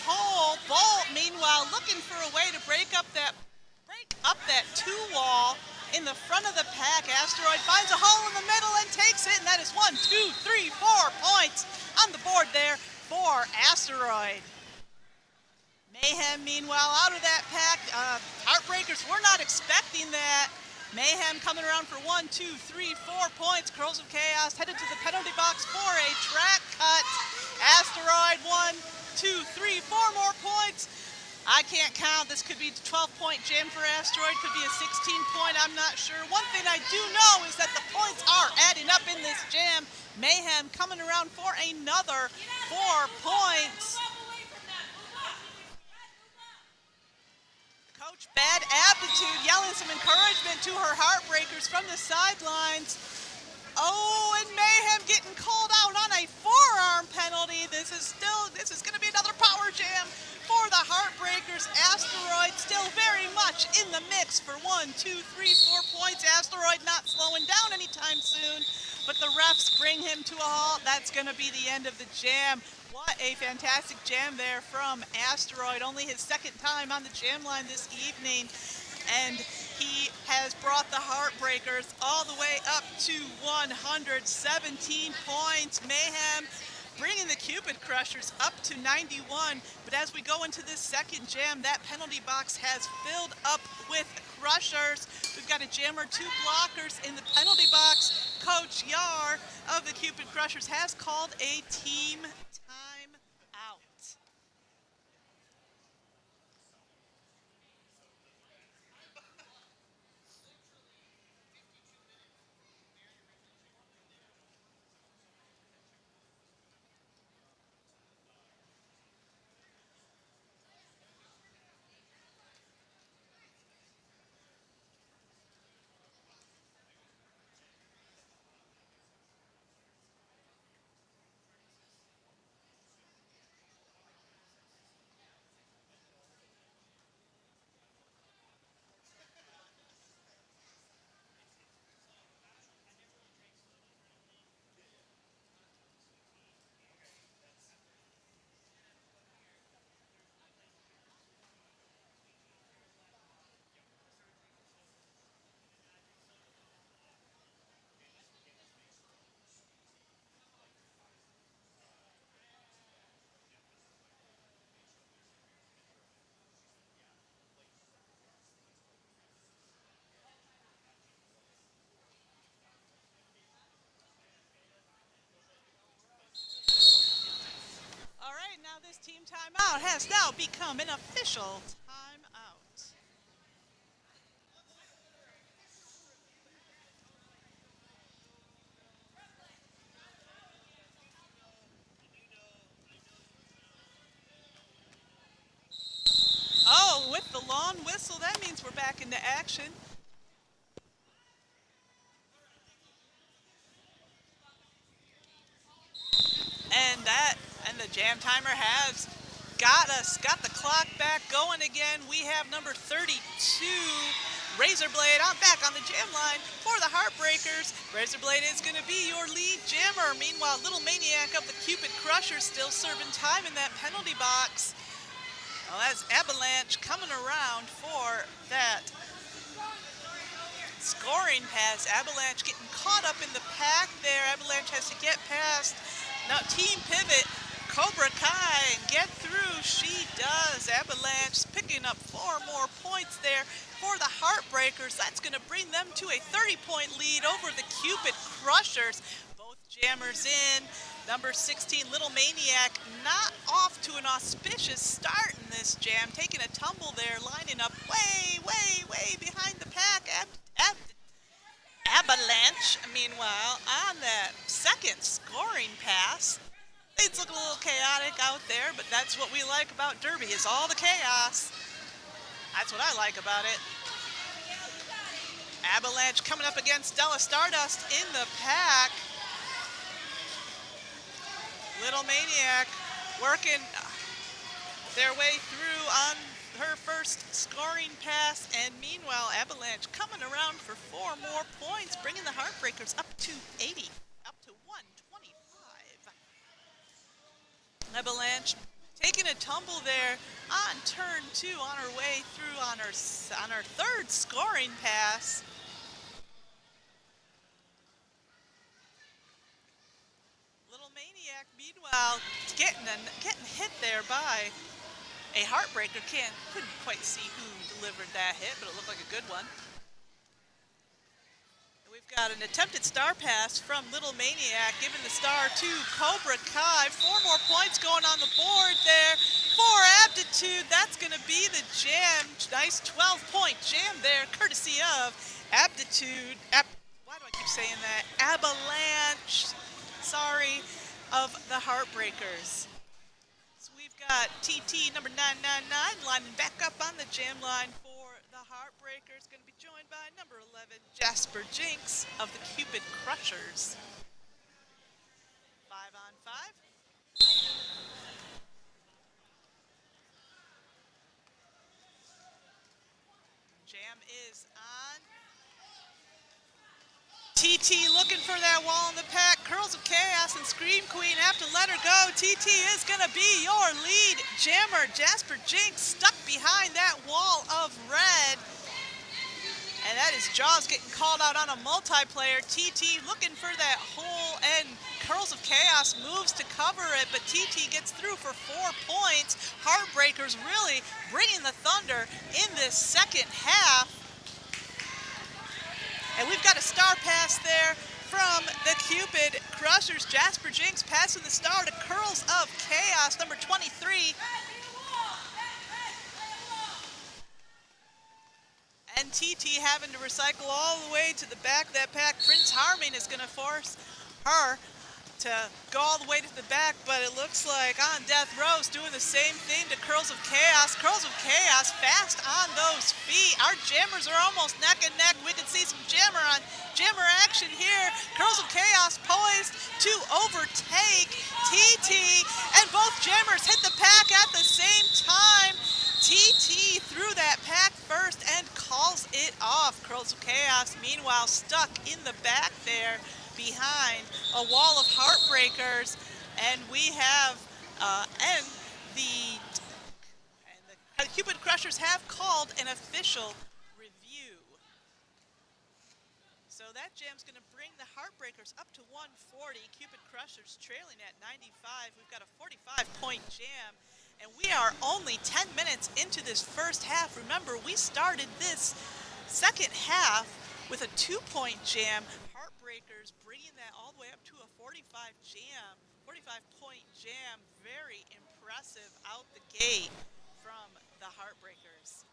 hole. Bolt, meanwhile, looking for a way to break up that 2 wall in the front of the pack. Asteroid finds a hole in the middle and takes it, and that is 1, 2, 3, 4 points on the board there for Asteroid. Mayhem, meanwhile, out of that pack. Heartbreakers were not expecting that. Mayhem coming around for 1, 2, 3, 4 points. Curls of Chaos headed to the penalty box for a track cut. Asteroid 1, 2, 3, 4 more points. I can't count. This could be a 12-point jam for Asteroid. Could be a 16-point. I'm not sure. One thing I do know is that the points are adding up in this jam. Mayhem coming around for another 4 points. Coach Bad Aptitude yelling some encouragement to her Heartbreakers from the sidelines. Oh, and Mayhem getting called out on a forearm penalty. This is going to be another power jam for the Heartbreakers. Asteroid still very much in the mix for 1, 2, 3, 4 points. Asteroid not slowing down anytime soon, but the refs bring him to a halt. That's going to be the end of the jam. What a fantastic jam there from Asteroid. Only his second time on the jam line this evening. And he has brought the Heartbreakers all the way up to 117 points. Mayhem bringing the Cupid Crushers up to 91. But as we go into this second jam, that penalty box has filled up with Crushers. We've got a jammer, 2 blockers in the penalty box. Coach Yar of the Cupid Crushers has called a team timeout. This team timeout has now become an official timeout. Oh, with the long whistle, that means we're back into action. And the jam timer has got the clock back going again. We have number 32, Razorblade, back on the jam line for the Heartbreakers. Razorblade is going to be your lead jammer. Meanwhile, Little Maniac of the Cupid Crusher still serving time in that penalty box. Well, that's Avalanche coming around for that scoring pass. Avalanche getting caught up in the pack there. Avalanche has to get past. Now team pivot, Cobra Kai, and get through. She does. Avalanche picking up 4 more points there for the Heartbreakers. That's going to bring them to a 30-point lead over the Cupid Crushers. Both jammers in. Number 16, Little Maniac, not off to an auspicious start in this jam. Taking a tumble there, lining up way, way, way behind the pack. Avalanche, meanwhile, on that second scoring pass. Things look a little chaotic out there, but that's what we like about Derby, is all the chaos. That's what I like about it. Avalanche coming up against Stella Stardust in the pack. Little Maniac working their way through on her first scoring pass, and meanwhile Avalanche coming around for 4 more points, bringing the Heartbreakers up to 80, up to 125. Avalanche taking a tumble there on turn 2 on her way through on her third scoring pass. Little Maniac, meanwhile, getting hit there by a Heartbreaker. Couldn't quite see who delivered that hit, but it looked like a good one. And we've got an attempted star pass from Little Maniac, giving the star to Cobra Kai. 4 more points going on the board there for Aptitude. That's going to be the jam. Nice 12-point jam there, courtesy of Aptitude. Why do I keep saying that? Avalanche. Sorry, of the Heartbreakers. So we've got TT number 999 lining back up on the jam line for the Heartbreakers. Going to be joined by number 11, Jasper Jinx of the Cupid Crushers. 5-on-5. Jam is on. TT looking for that wall in the pack. Curls of Chaos and Scream Queen have to let her go. TT is going to be your lead jammer. Jasper Jinx stuck behind that wall of red. And that is Jaws getting called out on a multiplayer. TT looking for that hole, and Curls of Chaos moves to cover it, but TT gets through for 4 points. Heartbreakers really bringing the thunder in this second half. And we've got a star pass there from the Cupid Crushers. Jasper Jinx passing the star to Curls of Chaos, number 23. And TT having to recycle all the way to the back of that pack. Prince Harming is going to force her to go all the way to the back, but it looks like on Death Row's doing the same thing to Curls of Chaos. Curls of Chaos fast on those feet. Our jammers are almost neck and neck. We can see some jammer action here. Curls of Chaos poised to overtake TT, and both jammers hit the pack at the same time. TT threw that pack first and calls it off. Curls of Chaos, meanwhile, stuck in the back there behind a wall of Heartbreakers, and we have the Cupid Crushers have called an official review. So that jam's going to bring the Heartbreakers up to 140. Cupid Crushers trailing at 95. We've got a 45-point jam, and we are only 10 minutes into this first half. Remember, we started this second half with a 2-point jam. Heartbreakers bringing that all the way up to a 45 jam 45-point jam, very impressive out the gate from the Heartbreakers.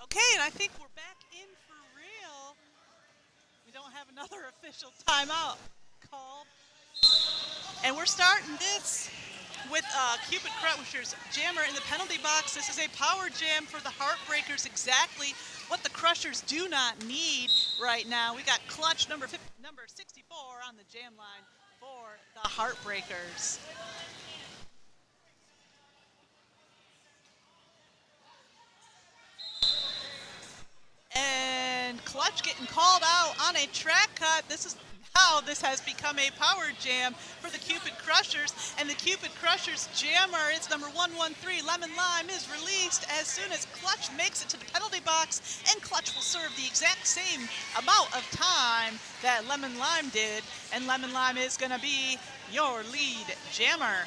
Okay, and I think we're back in for real. We don't have another official timeout called. And we're starting this with Cupid Crushers Jammer in the penalty box. This is a power jam for the Heartbreakers, exactly what the Crushers do not need right now. We got clutch number 64 on the jam line for the Heartbreakers. And Clutch getting called out on a track cut. This is how this has become a power jam for the Cupid Crushers. And the Cupid Crushers jammer, it's number 113, Lemon Lime, is released as soon as Clutch makes it to the penalty box. And Clutch will serve the the exact same amount of time that Lemon Lime did, and Lemon Lime is going to be your lead jammer.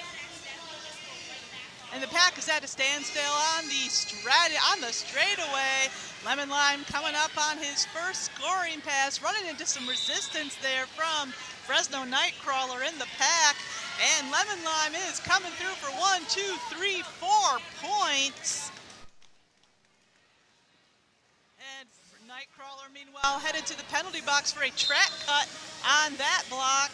And the pack is at a standstill on the straightaway. Lemon Lime coming up on his first scoring pass, running into some resistance there from Fresno Nightcrawler in the pack. And Lemon Lime is coming through for 1, 2, 3, 4 points. And Nightcrawler, meanwhile, headed to the penalty box for a track cut on that block.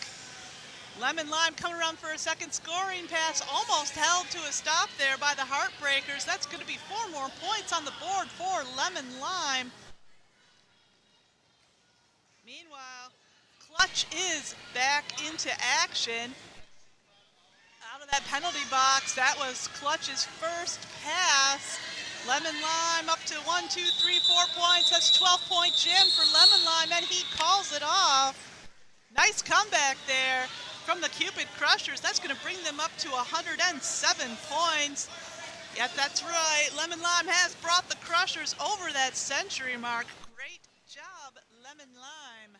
Lemon Lime coming around for a second scoring pass, almost held to a stop there by the Heartbreakers. That's going to be 4 more points on the board for Lemon Lime. Meanwhile, Clutch is back into action. Out of that penalty box, that was Clutch's first pass. Lemon Lime up to 1, 2, 3, 4 points. That's 12-point jam for Lemon Lime, and he calls it off. Nice comeback there from the Cupid Crushers. That's going to bring them up to 107 points. Yep, that's right. Lemon Lime has brought the Crushers over that century mark. Great job, Lemon Lime.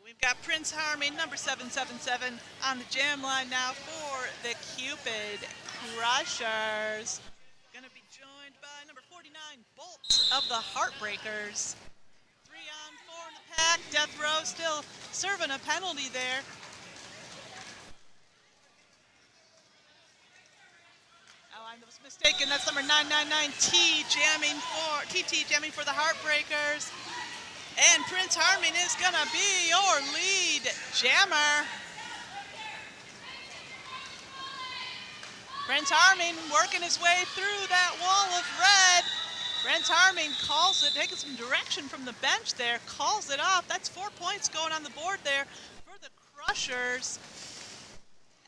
We've got Prince Harmony, number 777, on the jam line now for the Cupid Crushers. Going to be joined by number 49, Bout of the Heartbreakers. 3 on 4 in the pack. Death Row still serving a penalty there. Oh, I was mistaken. That's number 999, TT jamming for the Heartbreakers. And Prince Harming is going to be your lead jammer. Prince Harming working his way through that wall of red. Prince Harming calls it, taking some direction from the bench there, calls it off. That's 4 points going on the board there for the Crushers.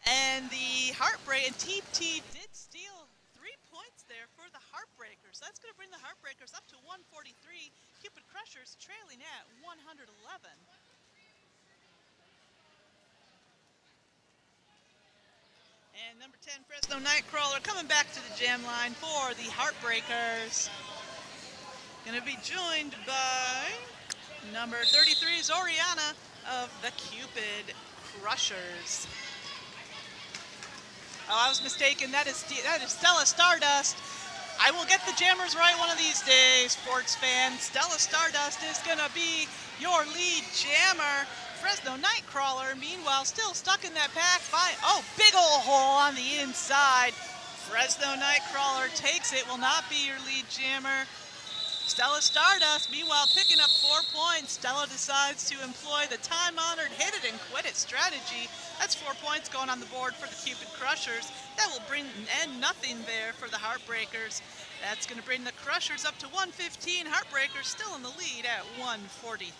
And the Heartbreak, and TT did steal 3 points there for the Heartbreakers. That's going to bring the Heartbreakers up to 143. Cupid Crushers trailing at 111. And number 10, Fresno Nightcrawler, coming back to the jam line for the Heartbreakers. Going to be joined by number 33, Zoriana of the Cupid Crushers. Oh, I was mistaken. That is Stella Stardust. I will get the jammers right one of these days, sports fans. Stella Stardust is going to be your lead jammer. Fresno Nightcrawler, meanwhile, still stuck in that pack by, big ol' hole on the inside. Fresno Nightcrawler takes it, will not be your lead jammer. Stella Stardust, meanwhile, picking up 4 points. Stella decides to employ the time-honored hit it and quit it strategy. That's 4 points going on the board for the Cupid Crushers. That will bring nothing there for the Heartbreakers. That's going to bring the Crushers up to 115. Heartbreakers still in the lead at 143.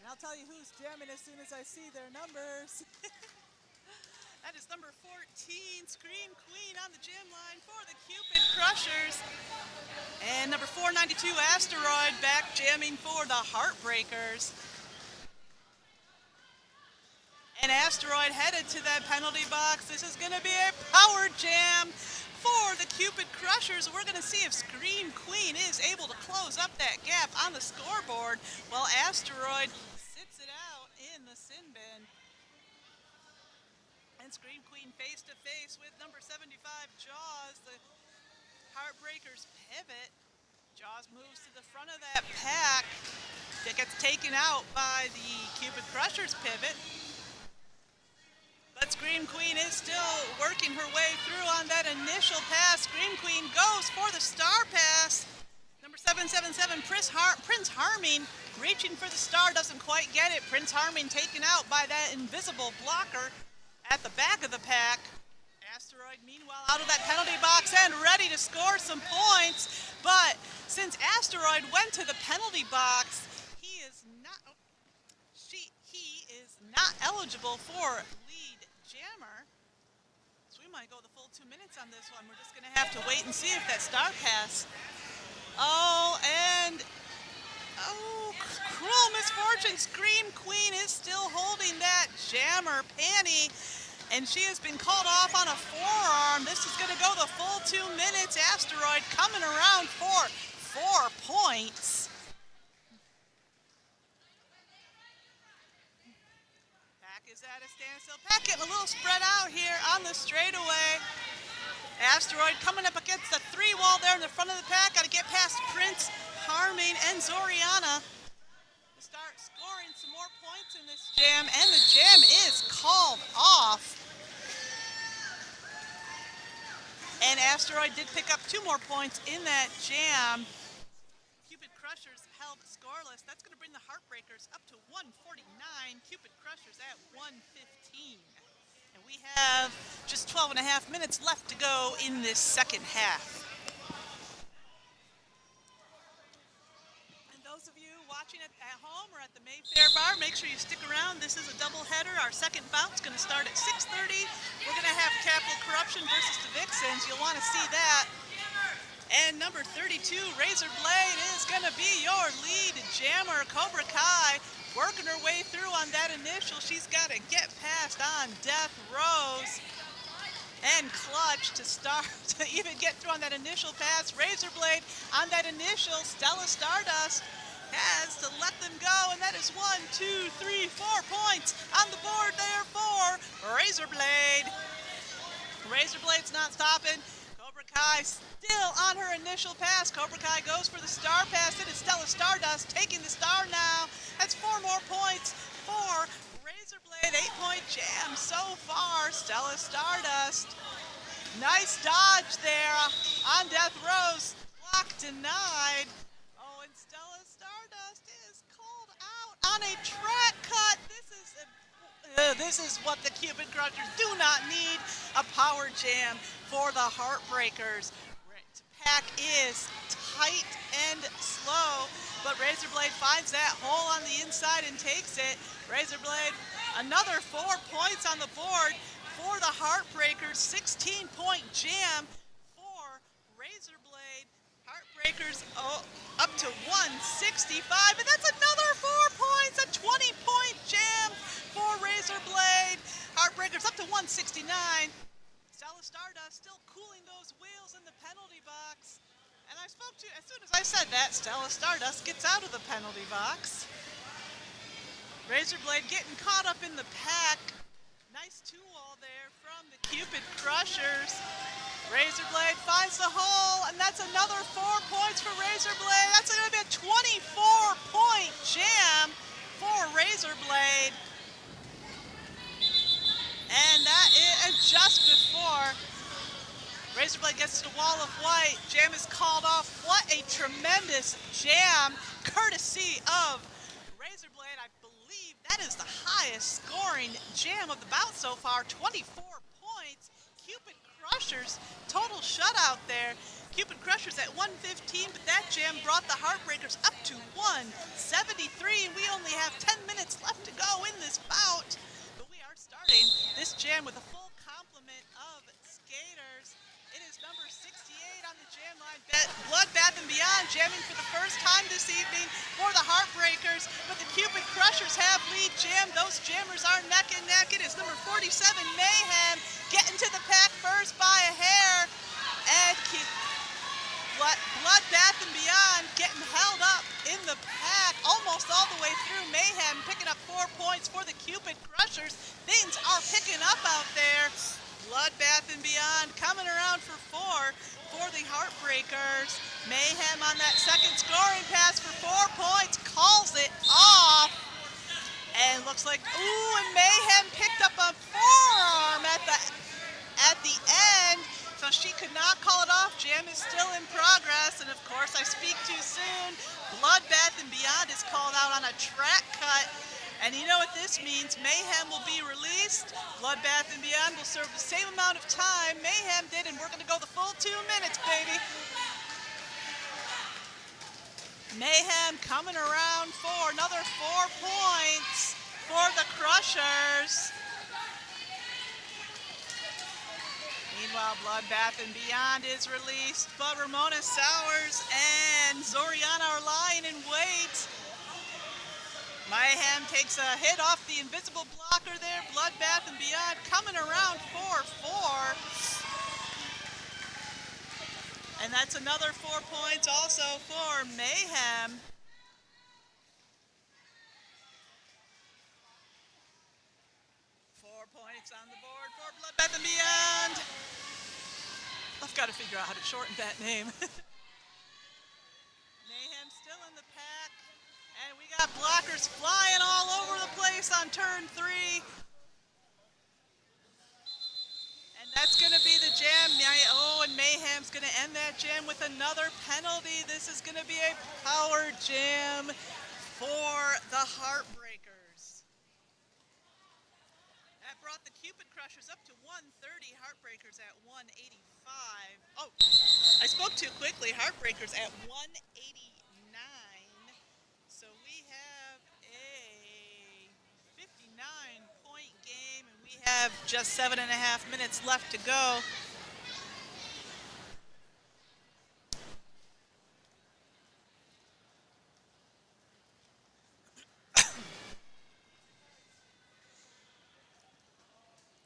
I'll tell you who's jamming as soon as I see their numbers. That is number 14, Scream Queen on the jam line for the Cupid Crushers. And number 492, Asteroid, back jamming for the Heartbreakers. And Asteroid headed to that penalty box. This is going to be a power jam for the Cupid Crushers. We're going to see if Scream Queen is able to close up that gap on the scoreboard while Asteroid sits it out in the sin bin. And Scream Queen face to face with number 75, Jaws, the Heartbreakers pivot. Jaws moves to the front of that pack. That gets taken out by the Cupid Crushers pivot. But Scream Queen is still working her way through on that initial pass. Scream Queen goes for the star pass. Number 777, Prince Harming, reaching for the star, doesn't quite get it. Prince Harming taken out by that invisible blocker at the back of the pack. Asteroid, meanwhile, out of that penalty box and ready to score some points. But since Asteroid went to the penalty box, he is not eligible for lead might go the full 2 minutes on this one. We're just going to have to wait and see if that star pass. Oh, and cruel misfortune. Scream Queen is still holding that jammer panty, and she has been called off on a forearm. This is going to go the full 2 minutes. Asteroid coming around for 4 points. Pack is at a standstill. Pack getting a little spread out here on the straightaway. Asteroid coming up against the 3-wall there in the front of the pack. Got to get past Prince, Harming, and Zoriana to start scoring some more points in this jam, and the jam is called off. And Asteroid did pick up 2 more points in that jam. Cupid Crushers held scoreless. That's going to bring the Heartbreakers up to 149. Cupid Crushers at 115. And we have just 12 and a half minutes left to go in this second half. And those of you watching it at home or at the Mayfair Bar, make sure you stick around. This is a doubleheader. Our second bout's going to start at 6:30. We're going to have Capital Corruption versus the Vixens. You'll want to see that. And number 32, Razor Blade, is going to be your lead jammer. Cobra Kai working her way through on that initial. She's got to get past on Death Rose and Clutch to start to even get through on that initial pass. Razor Blade on that initial. Stella Stardust has to let them go, and that is 1, 2, 3, 4 points on the board there for Razor Blade. Razor Blade's not stopping. Cobra Kai still on her initial pass. Cobra Kai goes for the star pass. It is Stella Stardust taking the star now. That's 4 more points for Razor Blade. 8-point jam so far. Stella Stardust. Nice dodge there on Death Rose. Block denied. Oh, and Stella Stardust is called out on a track cut. This is what the Cupid Crushers do not need. A power jam for the Heartbreakers. Pack is tight and slow, but Razor Blade finds that hole on the inside and takes it. Razor Blade, another 4 points on the board for the Heartbreakers. 16-point jam for Razor Blade. Heartbreakers up to 165, and that's another 4 points. A 20-point jam for Razor Blade. Heartbreakers up to 169. Stella Stardust still cooling those wheels in the penalty box. And as soon as I said that, Stella Stardust gets out of the penalty box. Razor Blade getting caught up in the pack. Nice 2-wall there from the Cupid Crushers. Razor Blade finds the hole, and that's another 4 points for Razor Blade. That's going to be a 24-point jam for Razor Blade. And that is just before Razor Blade gets to the wall of white. Jam is called off. What a tremendous jam, courtesy of Razor Blade. I believe that is the highest scoring jam of the bout so far. 24 points. Cupid Crushers, total shutout there. Cupid Crushers at 115, but that jam brought the Heartbreakers up to 173. And we only have 10 minutes left to go in this bout. Starting this jam with a full complement of skaters. It is number 68 on the jam line. Bloodbath and Beyond jamming for the first time this evening for the Heartbreakers, but the Cupid Crushers have lead jam. Those jammers are neck and neck. It is number 47, Mayhem, getting to the pack first by a hair. And Bloodbath and Beyond getting held up in the pack almost all the way through. Mayhem picking up 4 points for the Cupid Crushers. Things are picking up out there. Bloodbath and Beyond coming around for 4 for the Heartbreakers. Mayhem on that second scoring pass for 4 points, calls it off. And looks like, and Mayhem picked up a forearm at the end. So she could not call it off. Jam is still in progress, and of course I speak too soon. Bloodbath and Beyond is called out on a track cut, and you know what this means. Mayhem will be released. Bloodbath and Beyond will serve the same amount of time Mayhem did, and we're going to go the full 2 minutes, baby. Mayhem coming around for another 4 points for the Crushers. Meanwhile, Bloodbath and Beyond is released, but Ramona Sowers and Zoriana are lying in wait. Mayhem takes a hit off the invisible blocker there. Bloodbath and Beyond coming around 4-4. And that's another 4 points also for Mayhem. On the board for Bloodbath and Beyond. I've got to figure out how to shorten that name. Mayhem still in the pack. And we got blockers flying all over the place on turn 3. And that's going to be the jam. Oh, and Mayhem's going to end that jam with another penalty. This is going to be a power jam for the Heartbreakers. That brought the Cupid Crushers up to 130, Heartbreakers at 185. Oh, I spoke too quickly. Heartbreakers at 189. So we have a 59-point game, and we have just 7.5 minutes left to go.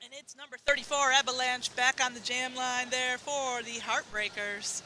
And it's number 34, Avalanche, back on the jam line there for the Heartbreakers.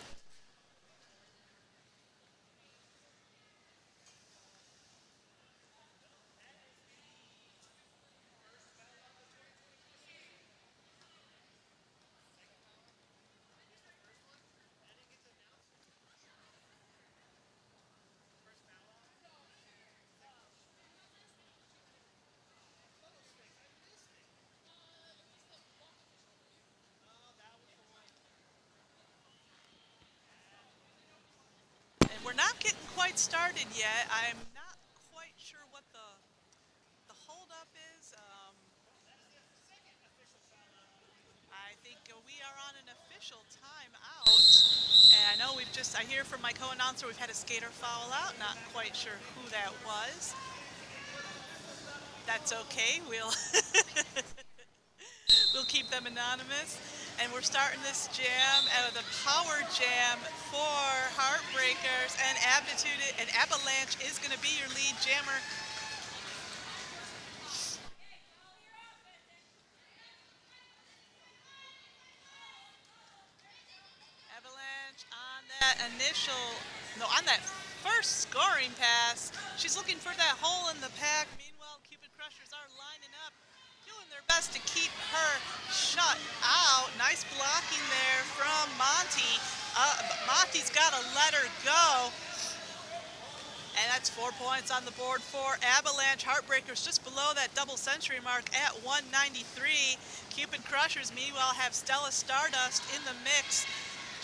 We're not getting quite started yet. I'm not quite sure what the holdup is. I think we are on an official timeout. And I know I hear from my co-announcer we've had a skater foul out. Not quite sure who that was. That's okay. We'll keep them anonymous. And we're starting this jam, the power jam for Heartbreakers, and Avalanche is going to be your lead jammer. Avalanche on that first scoring pass, she's looking for that hole in the pack. Meanwhile, Cupid Crushers are lining up, doing their best to keep her shut out. Nice blocking there from Monty. Monty's got to let her go. And that's 4 points on the board for Avalanche. Heartbreakers just below that double century mark at 193. Cupid Crushers, meanwhile, have Stella Stardust in the mix.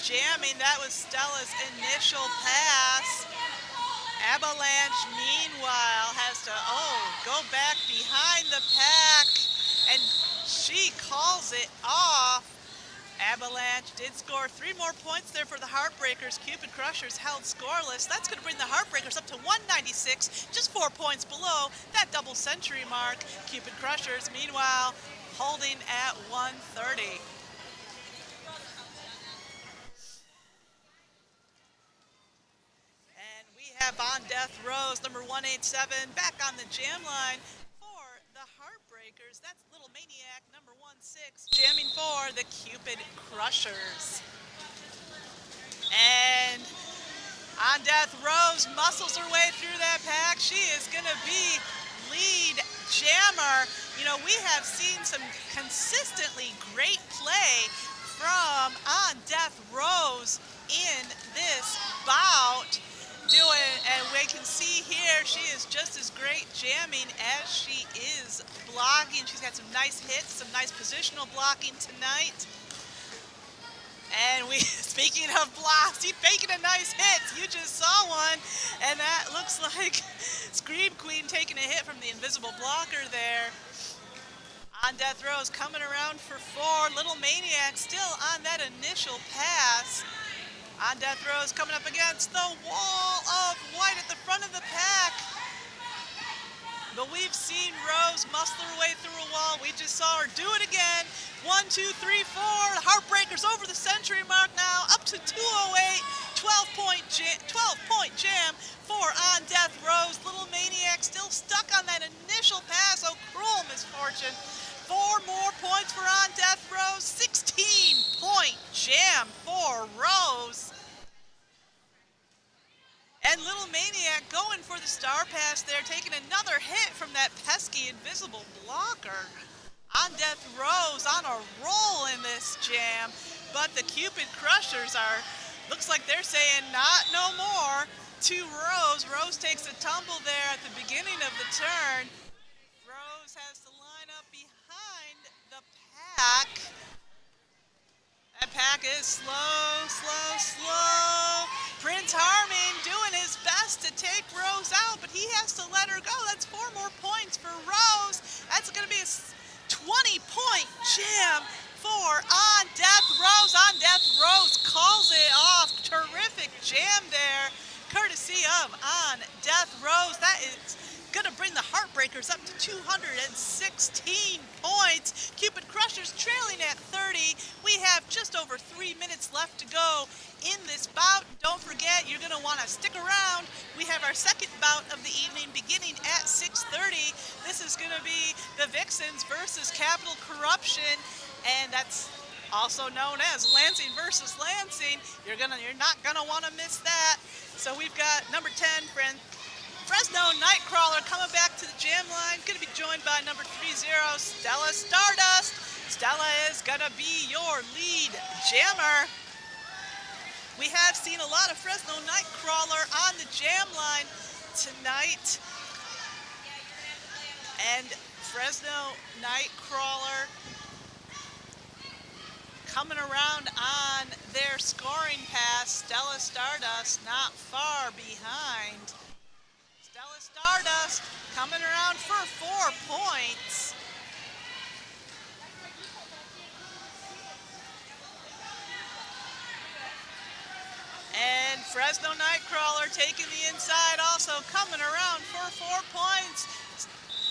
Jamming, that was Stella's initial pass. Avalanche, meanwhile, has to, go back behind the pack, and she calls it off. Avalanche did score 3 more points there for the Heartbreakers. Cupid Crushers held scoreless. That's going to bring the Heartbreakers up to 196, just 4 points below that double century mark. Cupid Crushers, meanwhile, holding at 130. Have On Death Rose, number 187, back on the jam line for the Heartbreakers. That's Little Maniac, number 16, jamming for the Cupid Crushers. And On Death Rose muscles her way through that pack. She is going to be lead jammer. You know, we have seen some consistently great play from On Death Rose in this bout. And we can see here she is just as great jamming as she is blocking. She's got some nice hits, some nice positional blocking tonight. And speaking of blocks, he's making a nice hit. You just saw one, and that looks like Scream Queen taking a hit from the invisible blocker there. On Death Rose coming around for 4. Little Maniac still on that initial pass. On Death Rose coming up against the wall of white at the front of the pack. But we've seen Rose muscle her way through a wall. We just saw her do it again. 1, 2, 3, 4. The Heartbreakers over the century mark now, up to 208. 12-point jam for On Death Row's Little Maniac, still stuck on that initial pass. Oh, cruel misfortune. 4 more points for On Death Row's 16-point jam for Rose. And Little Maniac going for the star pass there, taking another hit from that pesky invisible blocker. On Death Rose on a roll in this jam, but the Cupid Crushers looks like they're saying not no more to Rose. Rose takes a tumble there at the beginning of the turn. Rose has to line up behind the pack. That pack is slow. Prince Harming doing his best to take Rose out, but he has to let her go. That's 4 more points for Rose. That's going to be a 20-point jam for On Death Rose. On Death Rose calls it off. Terrific jam there, courtesy of On Death Rose. That is going to bring the Heartbreakers up to 216 points. Cupid Crushers trailing at 30. We have just over 3 minutes left to go in this bout. Don't forget, you're going to want to stick around. We have our second bout of the evening beginning at 6:30. This is going to be the Vixens versus Capital Corruption, and that's also known as Lansing versus Lansing. You're not gonna want to miss that. So we've got number 10, Fresno Nightcrawler, coming back to the jam line. Going to be joined by number 30, Stella Stardust. Stella is going to be your lead jammer. We have seen a lot of Fresno Nightcrawler on the jam line tonight. And Fresno Nightcrawler coming around on their scoring pass. Stella Stardust not far behind. Stella Stardust coming around for 4 points. And Fresno Nightcrawler taking the inside, also coming around for 4 points.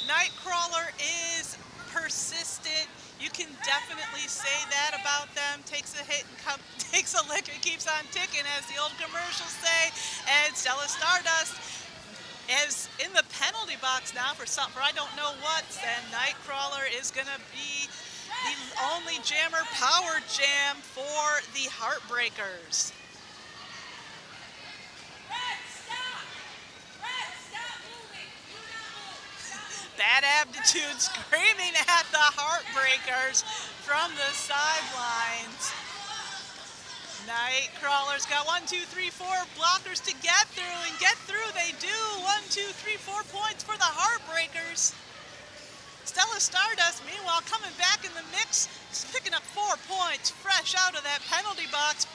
Nightcrawler is persistent. You can definitely say that about them. Takes a hit and takes a lick and keeps on ticking, as the old commercials say. And Stella Stardust is in the penalty box now for I don't know what. And Nightcrawler is going to be the only jammer power jam for the Heartbreakers. Bad Aptitude screaming at the Heartbreakers from the sidelines. Nightcrawler's got 1, 2, 3, 4 blockers to get through, and get through they do. 1, 2, 3, 4 points for the Heartbreakers. Stella Stardust, meanwhile, coming back in the mix, picking up 4 points fresh out of that penalty box.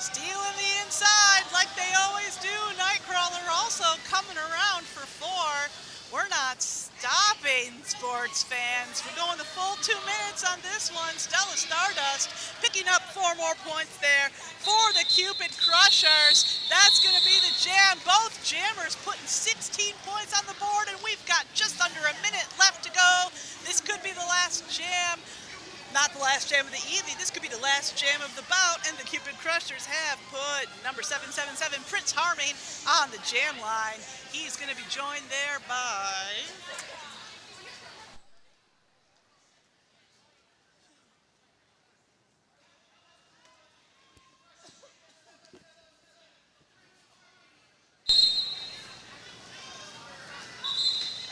Stealing the inside like they always do. Nightcrawler also coming around for 4. We're not stopping, sports fans. We're going the full 2 minutes on this one. Stella Stardust picking up 4 more points there for the Cupid Crushers. That's going to be the jam. Both jammers putting 16 points on the board, and we've got just under a minute left to go. This could be the last jam. Not the last jam of the evening. This could be the last jam of the bout, and the Cupid Crushers have put number 777, Prince Harming, on the jam line. He's going to be joined there by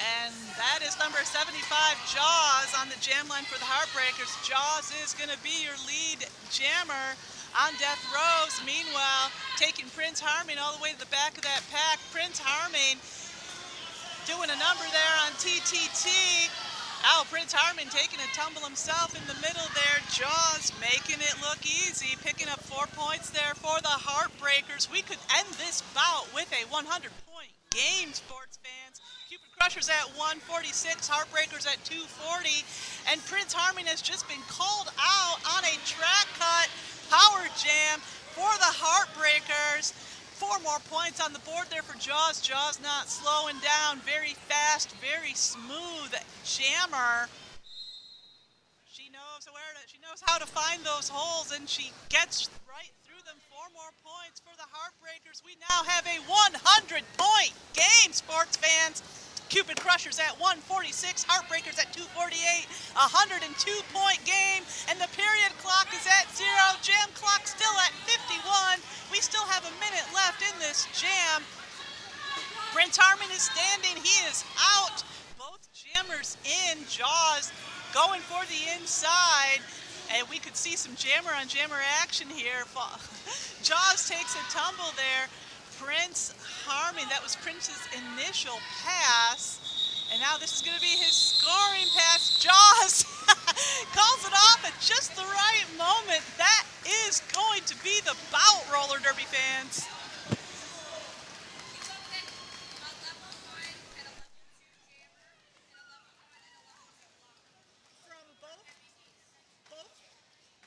and that is number 75, Jaws, on the jam line for the Heartbreakers. Jaws is going to be your lead jammer. On Death Rose, meanwhile, taking Prince Harming all the way to the back of that pack. Prince Harming doing a number there on TTT. Oh, Prince Harming taking a tumble himself in the middle there. Jaws making it look easy, picking up 4 points there for the Heartbreakers. We could end this bout with a 100-point game, sports fans. Cupid Crushers at 146, Heartbreakers at 240, and Prince Harming has just been called out on a track cut power jam for the Heartbreakers. 4 more points on the board there for Jaws. Jaws not slowing down. Very fast, very smooth jammer. She knows She knows how to find those holes, and she gets right through them. 4 more points for the Heartbreakers. We now have a 100-point game, sports fans. Cupid Crushers at 146, Heartbreakers at 248, 102-point game, and the period clock is at 0. Jam clock still at 51. We still have a minute left in this jam. Prince Harmon is standing. He is out. Both jammers in. Jaws going for the inside. And we could see some jammer on jammer action here. Jaws takes a tumble there. Prince Harmon, that was Prince's initial pass. And now this is going to be his scoring pass. Jaws calls it off at just the right moment. That is going to be the bout, roller derby fans. From both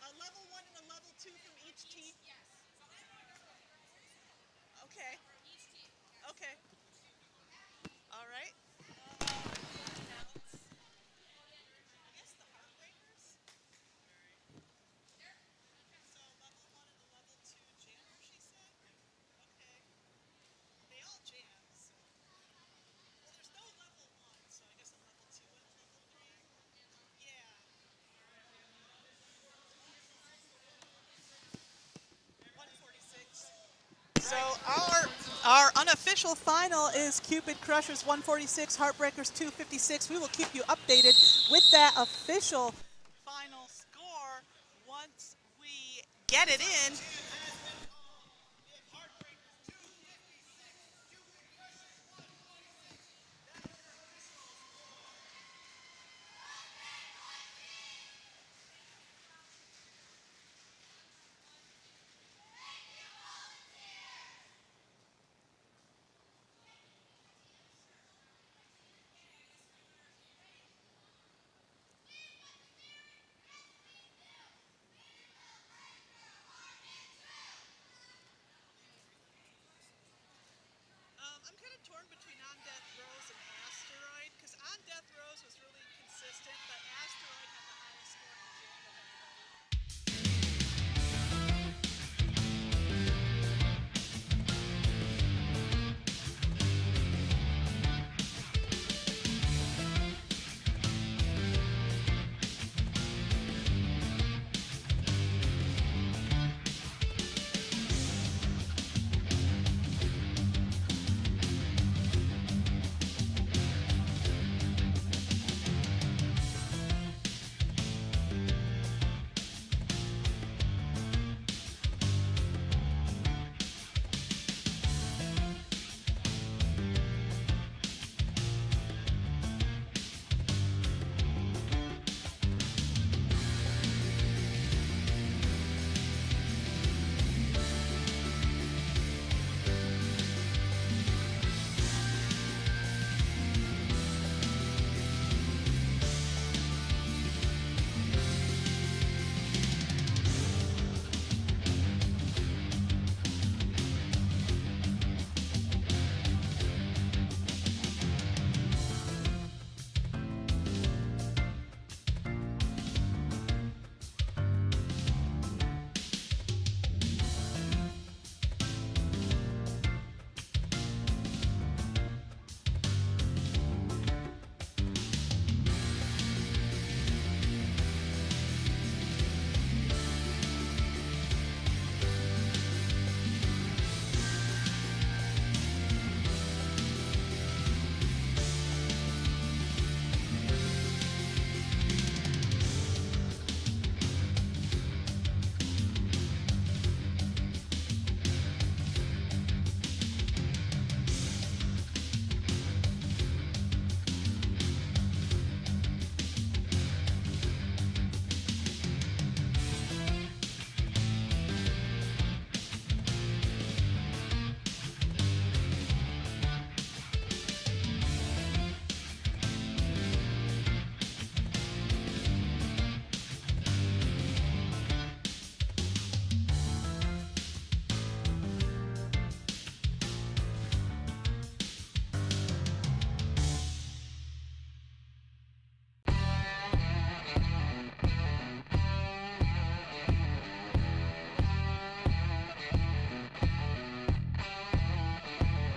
a level 1 and a level 2 from each team? Okay. Okay. All right. I guess the Heartbreakers? So level 1 and a level 2 jammer, she said? Okay. They all jam, so. Well, there's no level 1, so I guess a level 2 and a level 3? Yeah. 146. So our unofficial final is Cupid Crushers 146, Heartbreakers 256. We will keep you updated with that official final score once we get it in. I'm kind of torn between On Death Rows and Asteroid, because On Death Rows was really consistent, but